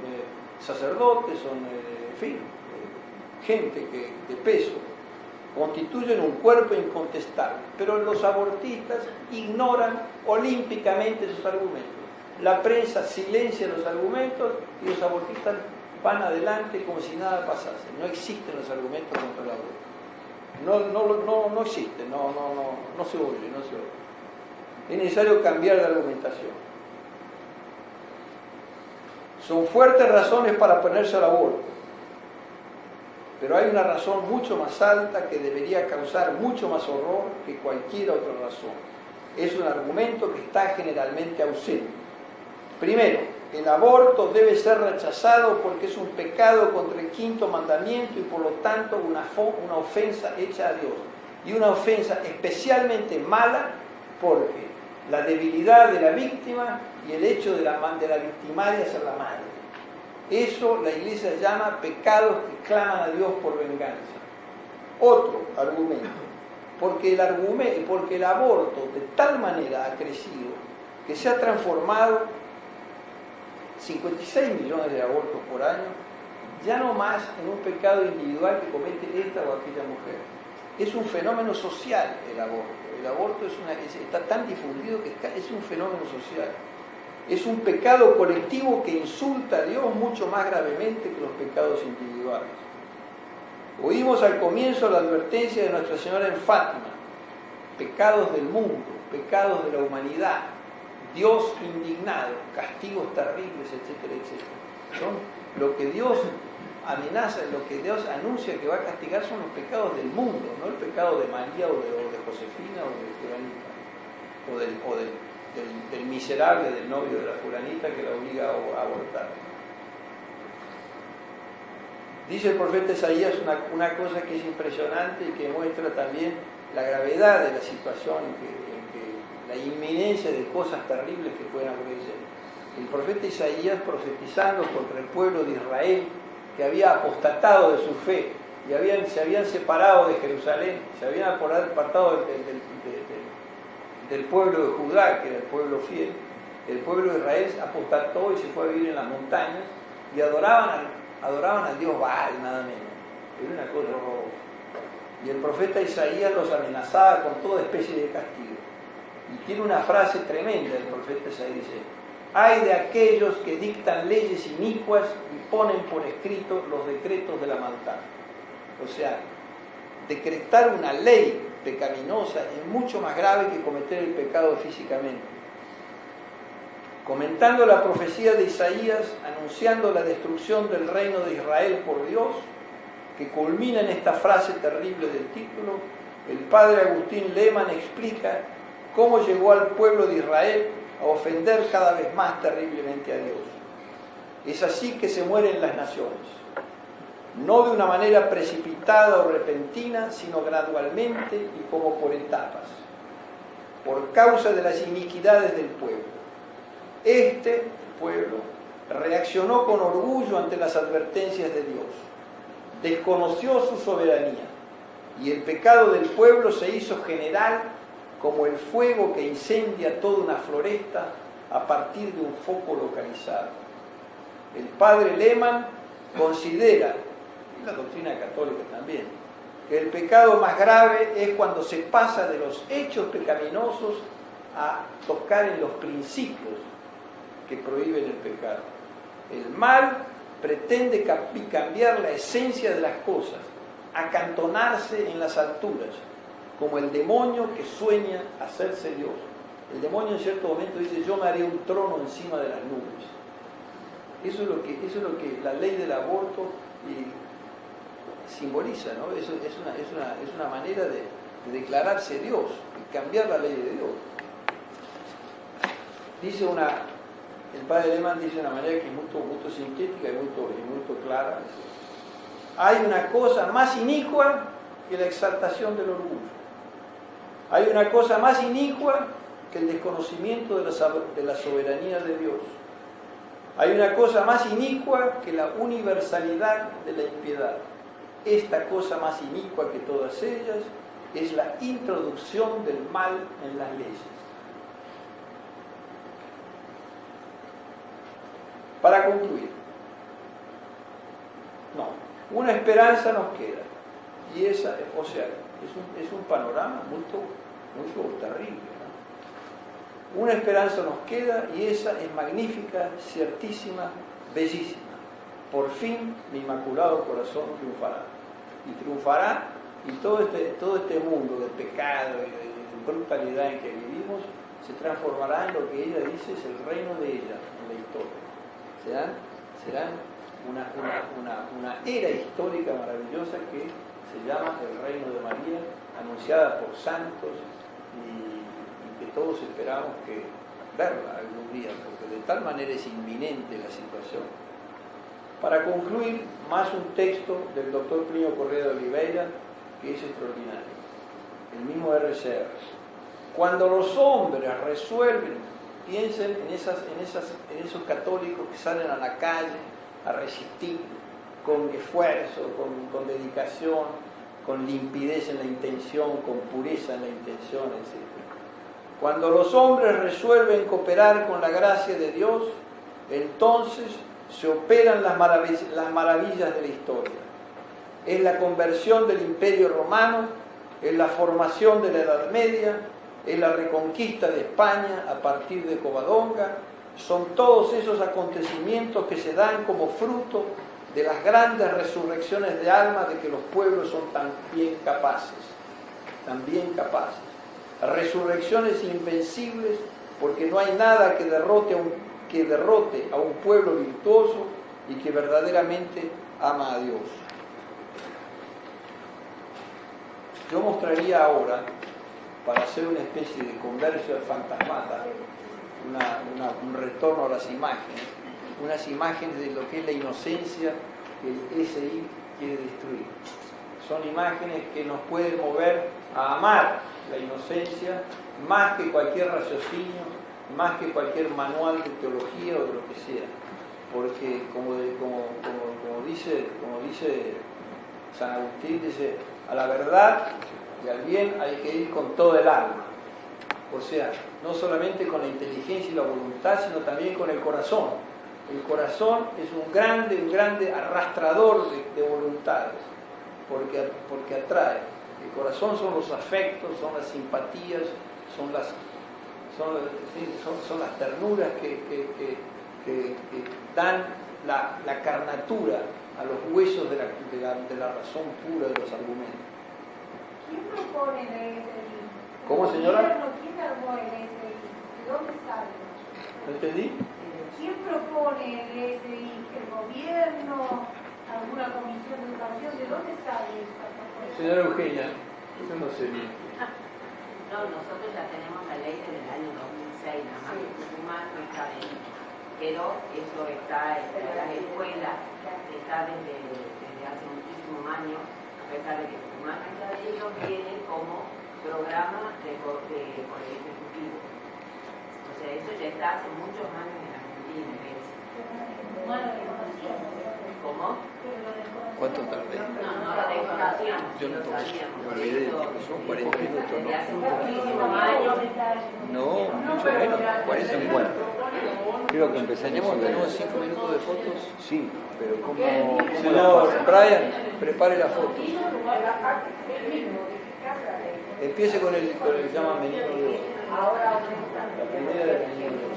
sacerdotes, son, en fin, gente de peso. Constituyen un cuerpo incontestable, pero los abortistas ignoran olímpicamente sus argumentos. La prensa silencia los argumentos y los abortistas van adelante como si nada pasase. No existen los argumentos contra el aborto. No existen, no se oye. Es necesario cambiar de argumentación. Son fuertes razones para oponerse al aborto, pero hay una razón mucho más alta que debería causar mucho más horror que cualquier otra razón. Es un argumento que está generalmente ausente. Primero, el aborto debe ser rechazado porque es un pecado contra el quinto mandamiento y por lo tanto una ofensa hecha a Dios. Y una ofensa especialmente mala porque la debilidad de la víctima y el hecho de la victimaria ser la madre. Eso la Iglesia llama pecados que claman a Dios por venganza. Otro argumento. porque el aborto de tal manera ha crecido que se ha transformado 56 millones de abortos por año, ya no más en un pecado individual que comete esta o aquella mujer. Es un fenómeno social el aborto. El aborto está tan difundido que es un fenómeno social. Es un pecado colectivo que insulta a Dios mucho más gravemente que los pecados individuales. Oímos al comienzo la advertencia de Nuestra Señora en Fátima: pecados del mundo, pecados de la humanidad, Dios indignado, castigos terribles, etcétera, etcétera. Son lo que Dios amenaza, lo que Dios anuncia que va a castigar son los pecados del mundo, no el pecado de María o de Josefina o de fulanita, o del miserable del novio de la fulanita que la obliga a abortar. Dice el profeta Isaías una cosa que es impresionante y que muestra también la gravedad de la situación, la inminencia de cosas terribles que pueden acontecer. El profeta Isaías, profetizando contra el pueblo de Israel, que había apostatado de su fe y se habían separado de Jerusalén, se habían apartado del pueblo de Judá, que era el pueblo fiel. El pueblo de Israel apostató y se fue a vivir en las montañas y adoraban al dios Baal, nada menos. Era una cosa horrorosa. Y el profeta Isaías los amenazaba con toda especie de castigo. Y tiene una frase tremenda del profeta Isaías: dice: ay de aquellos que dictan leyes inicuas y ponen por escrito los decretos de la maldad. O sea, decretar una ley pecaminosa es mucho más grave que cometer el pecado físicamente. Comentando la profecía de Isaías, anunciando la destrucción del reino de Israel por Dios, que culmina en esta frase terrible del título, el padre Agustín Lehmann explica cómo llegó al pueblo de Israel a ofender cada vez más terriblemente a Dios. Es así que se mueren las naciones, no de una manera precipitada o repentina, sino gradualmente y como por etapas, por causa de las iniquidades del pueblo. Este pueblo reaccionó con orgullo ante las advertencias de Dios, desconoció su soberanía, y el pecado del pueblo se hizo general como el fuego que incendia toda una floresta a partir de un foco localizado. El padre Lehmann considera, y la doctrina católica también, que el pecado más grave es cuando se pasa de los hechos pecaminosos a tocar en los principios que prohíben el pecado. El mal pretende cambiar la esencia de las cosas, acantonarse en las alturas, como el demonio que sueña hacerse Dios. El demonio en cierto momento dice: yo me haré un trono encima de las nubes. Eso es lo que la ley del aborto simboliza, ¿no? Es una manera de declararse Dios y cambiar la ley de Dios. Dice el padre Lehmann dice de una manera que es muy sintética y muy clara: hay una cosa más inicua que la exaltación del orgullo. Hay una cosa más inicua que el desconocimiento de la soberanía de Dios. Hay una cosa más inicua que la universalidad de la impiedad. Esta cosa más inicua que todas ellas es la introducción del mal en las leyes. Para concluir, una esperanza nos queda, y esa, o sea, es un panorama muy terrible, ¿no? Una esperanza nos queda, y esa es magnífica, ciertísima, bellísima. Por fin mi inmaculado corazón triunfará, y todo este mundo de pecado y de brutalidad en que vivimos se transformará en lo que ella dice es el reino de ella en la historia. Serán una era histórica maravillosa que se llama el reino de María, anunciada por santos y que todos esperamos que verla algún día, porque de tal manera es inminente la situación. Para concluir, más un texto del doctor Plinio Correa de Oliveira que es extraordinario. El mismo R.C.R. Cuando los hombres resuelven, piensen en esos católicos que salen a la calle a resistir con esfuerzo, con dedicación, con limpidez en la intención, con pureza en la intención, etc. Cuando los hombres resuelven cooperar con la gracia de Dios, entonces se operan las maravillas de la historia. Es la conversión del Imperio Romano, es la formación de la Edad Media, es la reconquista de España a partir de Covadonga. Son todos esos acontecimientos que se dan como fruto de las grandes resurrecciones de alma de que los pueblos son tan bien capaces. Resurrecciones invencibles, porque no hay nada que derrote a un pueblo virtuoso y que verdaderamente ama a Dios. Yo mostraría ahora, para hacer una especie de conversión fantasmata, un retorno a las imágenes, unas imágenes de lo que es la inocencia que el SI quiere destruir. Son imágenes que nos pueden mover a amar la inocencia más que cualquier raciocinio, más que cualquier manual de teología o de lo que sea. Porque como dice San Agustín, dice, a la verdad y al bien hay que ir con todo el alma. O sea, no solamente con la inteligencia y la voluntad, sino también con el corazón. El corazón es un grande arrastrador de voluntades, porque atrae. El corazón son los afectos, son las simpatías, son las ternuras que dan la carnatura a los huesos de la razón pura de los argumentos. ¿Quién propone el SI? ¿Cómo, señora? ¿Quién armó el SI? ¿De dónde sale? ¿No entendí? ¿Quién propone el SI? ¿El gobierno? ¿Alguna comisión de educación? ¿De dónde sale esta propuesta? Señora Eugenia, yo no sé bien. No, nosotros ya tenemos la ley desde el año 2006, nada más que Tucumán no está bien. Pero eso está en las escuelas, está desde hace muchísimos años, a pesar de que Tucumán no está bien, ellos vienen como programa de Poder Ejecutivo. O sea, eso ya está hace muchos años en Argentina. ¿Cómo? ¿Cuánto tardé? No lo desconocíamos. Yo no lo sabíamos. me olvidé, son 40 minutos, Desde hace ¿no? muchísimos años. No, mucho menos, 40 minutos. Creo que empezaremos. ¿Tenemos 5 minutos de fotos? Sí, pero ¿cómo Señor Brian, prepare la foto. Empiece con el que se llama Menino de Oro. La primera del Menino de Oro.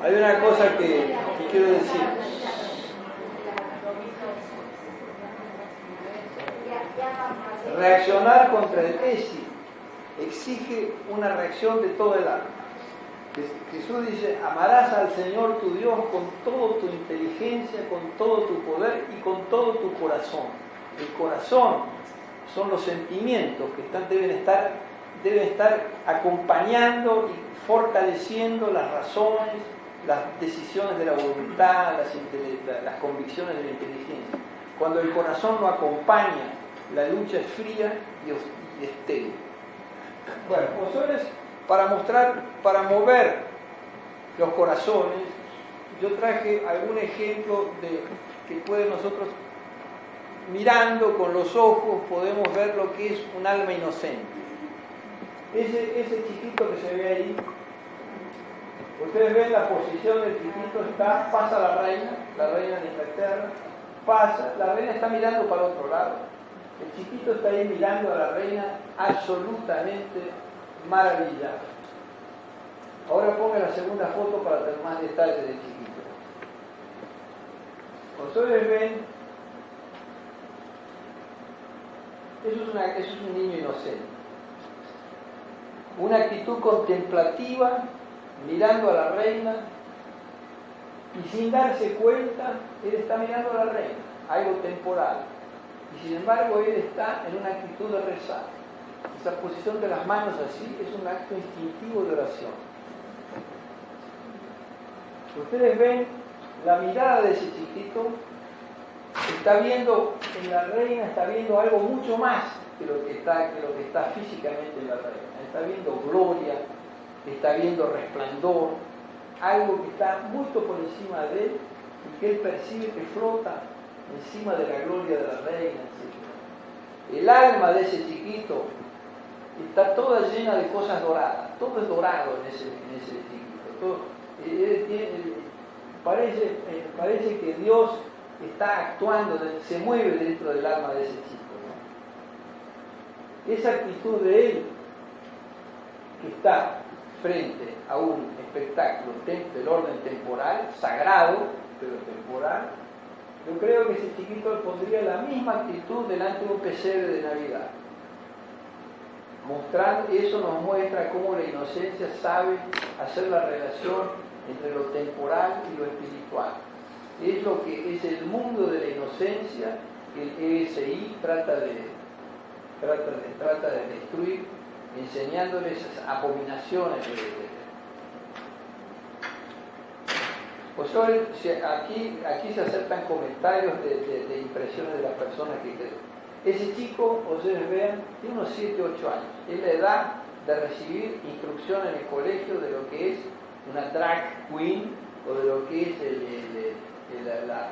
Hay una cosa que quiero decir. Reaccionar contra el ESI exige una reacción de todo el alma. Jesús dice, amarás al Señor tu Dios con toda tu inteligencia, con todo tu poder y con todo tu corazón. El corazón son los sentimientos que deben estar acompañando y fortaleciendo las razones, las decisiones de la voluntad, las convicciones de la inteligencia. Cuando el corazón no acompaña, la lucha es fría y estéril. Bueno, pues para mover los corazones, yo traje algún ejemplo de que puede nosotros, mirando con los ojos, podemos ver lo que es un alma inocente. Ese chiquito que se ve ahí, ustedes ven la posición del chiquito, pasa la reina de Inglaterra, pasa, la reina está mirando para otro lado, el chiquito está ahí mirando a la reina absolutamente maravillado. Ahora ponga la segunda foto para tener más detalles del chiquito. Ustedes ven, eso es un niño inocente. Una actitud contemplativa, mirando a la reina, y sin darse cuenta, él está mirando a la reina, algo temporal. Y sin embargo, él está en una actitud de rezar. Esa posición de las manos así es un acto instintivo de oración. Ustedes ven la mirada de ese chiquito, está viendo en la reina, está viendo algo mucho más que lo que está físicamente en la reina. Está viendo gloria, está viendo resplandor, algo que está mucho por encima de él y que él percibe que flota encima de la gloria de la reina, etc. El alma de ese chiquito está toda llena de cosas doradas, todo es dorado en ese chiquito. Todo, parece que Dios está actuando, se mueve dentro del alma de ese chico, ¿no? Esa actitud de él, que está frente a un espectáculo del orden temporal, sagrado, pero temporal, yo creo que ese chiquito pondría la misma actitud delante de un pesebre de Navidad. Eso nos muestra cómo la inocencia sabe hacer la relación entre lo temporal y lo espiritual. Es lo que es el mundo de la inocencia que el ESI trata de destruir, enseñándoles esas abominaciones de pues aquí se aceptan comentarios de impresiones de las personas que creen. Ese chico, ustedes vean, tiene unos 7, 8 años. Es la edad de recibir instrucción en el colegio de lo que es una drag queen o de lo que es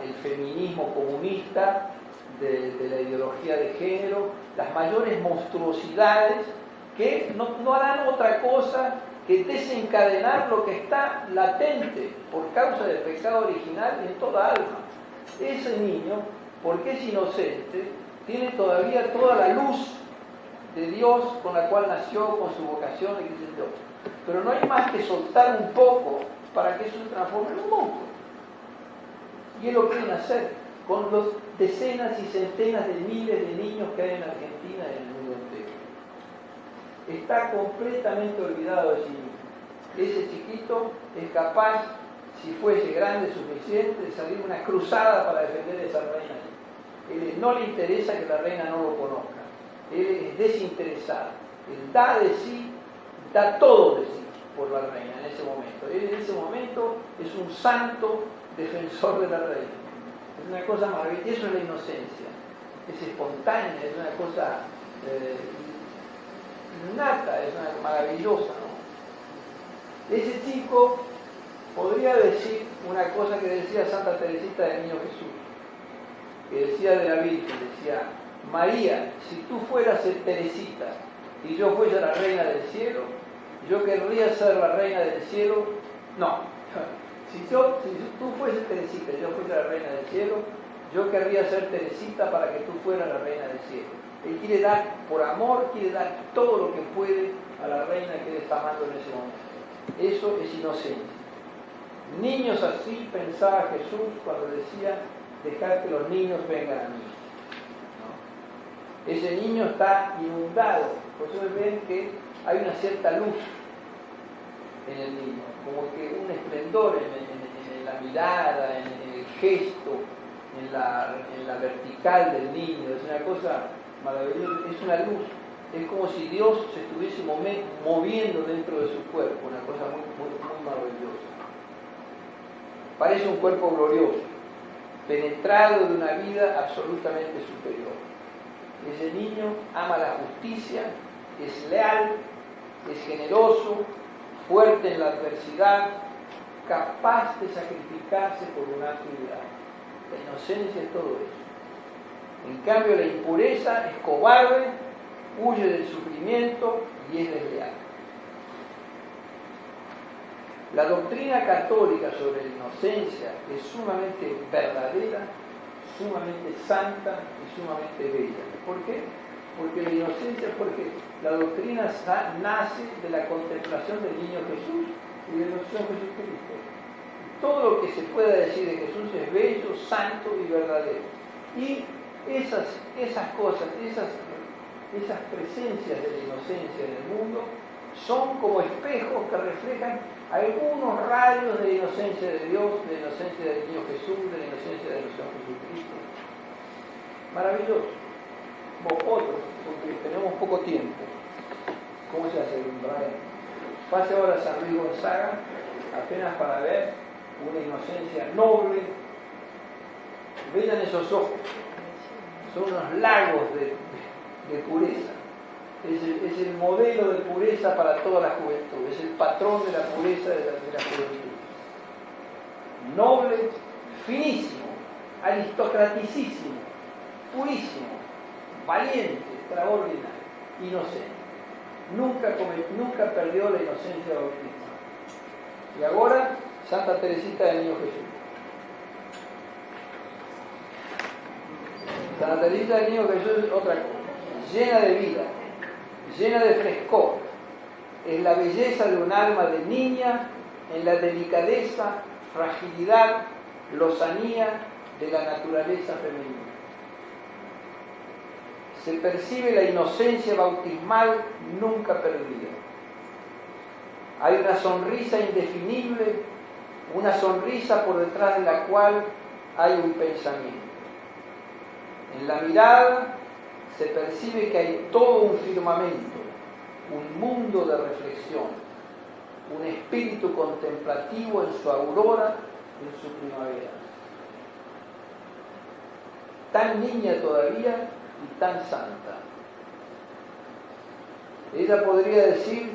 el feminismo comunista, de la ideología de género, las mayores monstruosidades que no harán otra cosa que desencadenar lo que está latente por causa del pecado original en toda alma. Ese niño, porque es inocente, tiene todavía toda la luz de Dios con la cual nació, con su vocación, y qué sé yo. Pero no hay más que soltar un poco para que eso se transforme en un monstruo. Y es lo que quieren hacer con los decenas y centenas de miles de niños que hay en Argentina y en el mundo entero. Está completamente olvidado de sí mismo. Ese chiquito es capaz, si fuese grande suficiente, de salir una cruzada para defender a esa reina. Él no le interesa que la reina no lo conozca. Él es desinteresado. Él da de sí, da todo de sí por la reina en ese momento. Él en ese momento es un santo defensor de la reina. Es una cosa maravillosa. Eso es la inocencia. Es espontánea, es una cosa nata, es una maravillosa, ¿no? Ese chico podría decir una cosa que decía Santa Teresita del Niño Jesús, que decía de la Virgen, decía: María, si tú fueras Teresita y yo fuese la reina del cielo, yo querría ser la reina del cielo. No, si tú fueses Teresita y yo fuese la reina del cielo, yo querría ser Teresita para que tú fueras la reina del cielo. Él quiere dar, por amor, quiere dar todo lo que puede a la reina que él está amando en ese momento. Eso es inocencia. Niños así pensaba Jesús cuando decía: dejar que los niños vengan a mí. ¿No? Ese niño está inundado. Por eso ven que hay una cierta luz en el niño, como que un esplendor en la mirada, en el gesto, en la vertical del niño. Es una cosa maravillosa, es una luz. Es como si Dios se estuviese moviendo dentro de su cuerpo, una cosa muy, muy, muy maravillosa. Parece un cuerpo glorioso, penetrado de una vida absolutamente superior. Ese niño ama la justicia, es leal, es generoso, fuerte en la adversidad, capaz de sacrificarse por un acto ideal. La inocencia es todo eso. En cambio, la impureza es cobarde, huye del sufrimiento y es desleal. La doctrina católica sobre la inocencia es sumamente verdadera, sumamente santa y sumamente bella. ¿Por qué? Porque la inocencia, porque la doctrina nace de la contemplación del niño Jesús y de nuestro Señor Jesucristo. Todo lo que se pueda decir de Jesús es bello, santo y verdadero. Y esas cosas, esas presencias de la inocencia en el mundo son como espejos que reflejan algunos rayos de la inocencia de Dios, de la inocencia del niño Jesús, de la inocencia de nuestro Señor Jesucristo. Maravilloso. Vosotros, porque tenemos poco tiempo. ¿Cómo se hace, Brian? Pase ahora a San Luis Gonzaga, apenas para ver una inocencia noble. Vean esos ojos. Son unos lagos de pureza. Es el modelo de pureza para toda la juventud. Es el patrón de la pureza de la juventud. Noble, finísimo, aristocraticísimo, purísimo, valiente, extraordinario, inocente. Nunca perdió la inocencia bautismal. Y ahora, Santa Teresita del Niño Jesús. Santa Teresita del Niño Jesús es otra cosa, llena de vida, llena de frescor, en la belleza de un alma de niña, en la delicadeza, fragilidad, lozanía de la naturaleza femenina. Se percibe la inocencia bautismal nunca perdida. Hay una sonrisa indefinible, una sonrisa por detrás de la cual hay un pensamiento. En la mirada se percibe que hay todo un firmamento, un mundo de reflexión, un espíritu contemplativo en su aurora, en su primavera. Tan niña todavía y tan santa. Ella podría decir: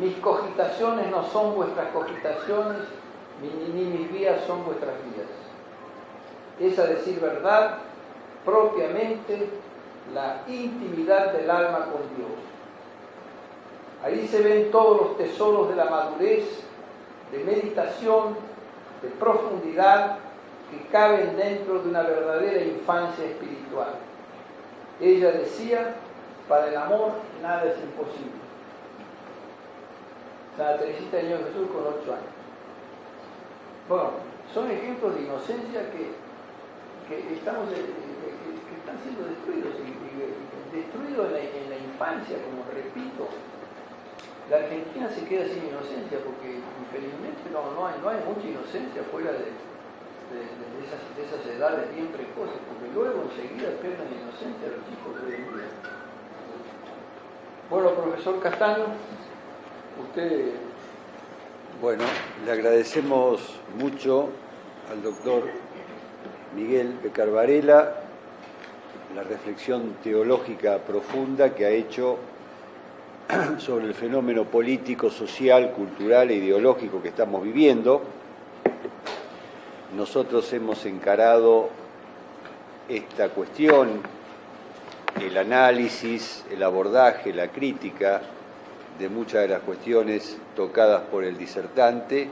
mis cogitaciones no son vuestras cogitaciones, ni mis vías son vuestras vías. Es, a decir verdad, propiamente la intimidad del alma con Dios. Ahí se ven todos los tesoros de la madurez, de meditación, de profundidad, que caben dentro de una verdadera infancia espiritual. Ella decía: para el amor nada es imposible. Santa Teresita del Niño Jesús con 8 años. Bueno, son ejemplos de inocencia que están siendo destruidos, y destruidos en la infancia, como repito. La Argentina se queda sin inocencia porque infelizmente no hay mucha inocencia fuera de esas edades bien precoces, porque luego enseguida pierden la inocencia de los chicos de hoy en día. Bueno, profesor Castaño, usted... Bueno, le agradecemos mucho al doctor Miguel Pecar Varela la reflexión teológica profunda que ha hecho sobre el fenómeno político, social, cultural e ideológico que estamos viviendo. Nosotros hemos encarado esta cuestión, el análisis, el abordaje, la crítica de muchas de las cuestiones tocadas por el disertante,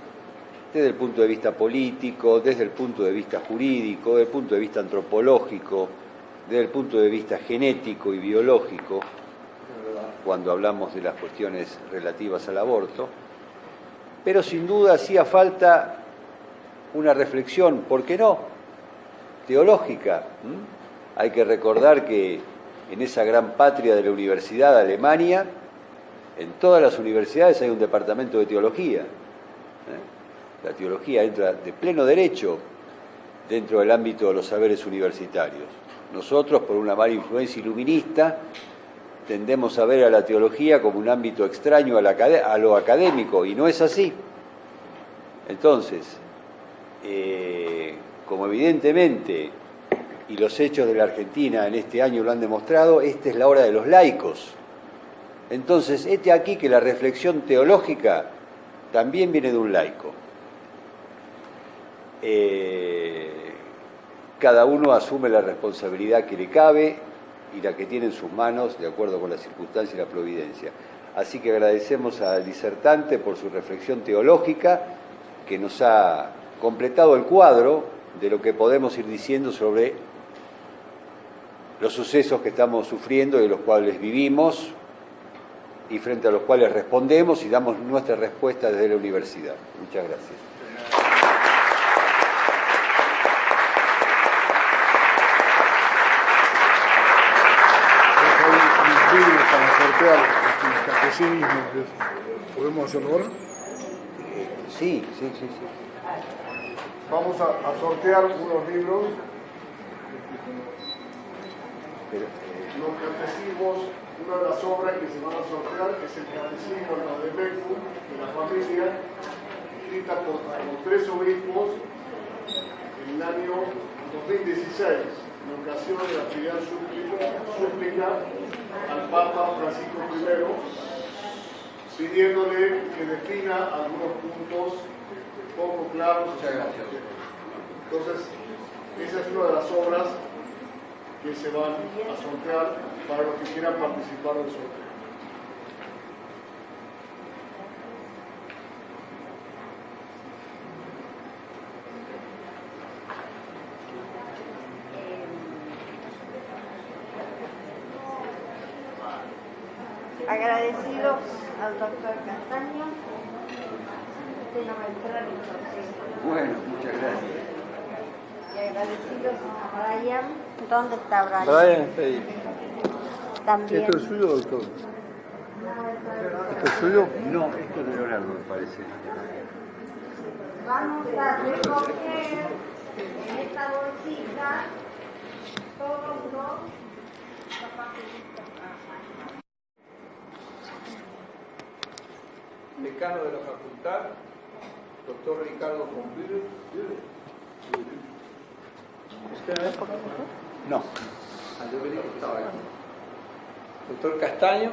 desde el punto de vista político, desde el punto de vista jurídico, desde el punto de vista antropológico, desde el punto de vista genético y biológico, cuando hablamos de las cuestiones relativas al aborto. Pero sin duda hacía falta una reflexión, ¿por qué no?, teológica. Hay que recordar que en esa gran patria de la universidad, Alemania, en todas las universidades hay un departamento de teología. La teología entra de pleno derecho dentro del ámbito de los saberes universitarios. Nosotros, por una mala influencia iluminista, tendemos a ver a la teología como un ámbito extraño a lo académico, y no es así. Entonces, como evidentemente, y los hechos de la Argentina en este año lo han demostrado, esta es la hora de los laicos. Entonces, aquí que la reflexión teológica también viene de un laico. Cada uno asume la responsabilidad que le cabe y la que tiene en sus manos de acuerdo con las circunstancias y la providencia. Así que agradecemos al disertante por su reflexión teológica, que nos ha completado el cuadro de lo que podemos ir diciendo sobre los sucesos que estamos sufriendo y de los cuales vivimos, y frente a los cuales respondemos y damos nuestra respuesta desde la universidad. Muchas gracias. Para sortear los catecismos, ¿podemos hacerlo ahora? Sí. Vamos a sortear unos libros. Los catecismos, una de las obras que se van a sortear es el Catecismo de Becum, de la familia, escrita por 3 obispos en el año 2016, en ocasión de la filial súplica al Papa Francisco I, pidiéndole que defina algunos puntos poco claros. Muchas gracias. Entonces, Esa es una de las obras que se van a sortear para los que quieran participar del sorteo. Agradecidos al doctor Castaño, usted no va a entrar en el sorteo. Bueno, muchas gracias. Y agradecidos a Brian. ¿Dónde está Brian? Brian está ahí. También. ¿Esto es suyo, doctor? ¿Esto es suyo? No, esto es de Leonardo, me parece. Vamos a recoger en esta bolsita todos los Decano de la facultad, doctor Ricardo von Bühler. ¿Usted no es? No. Ah, yo creí que estaba aquí. Doctor Castaño.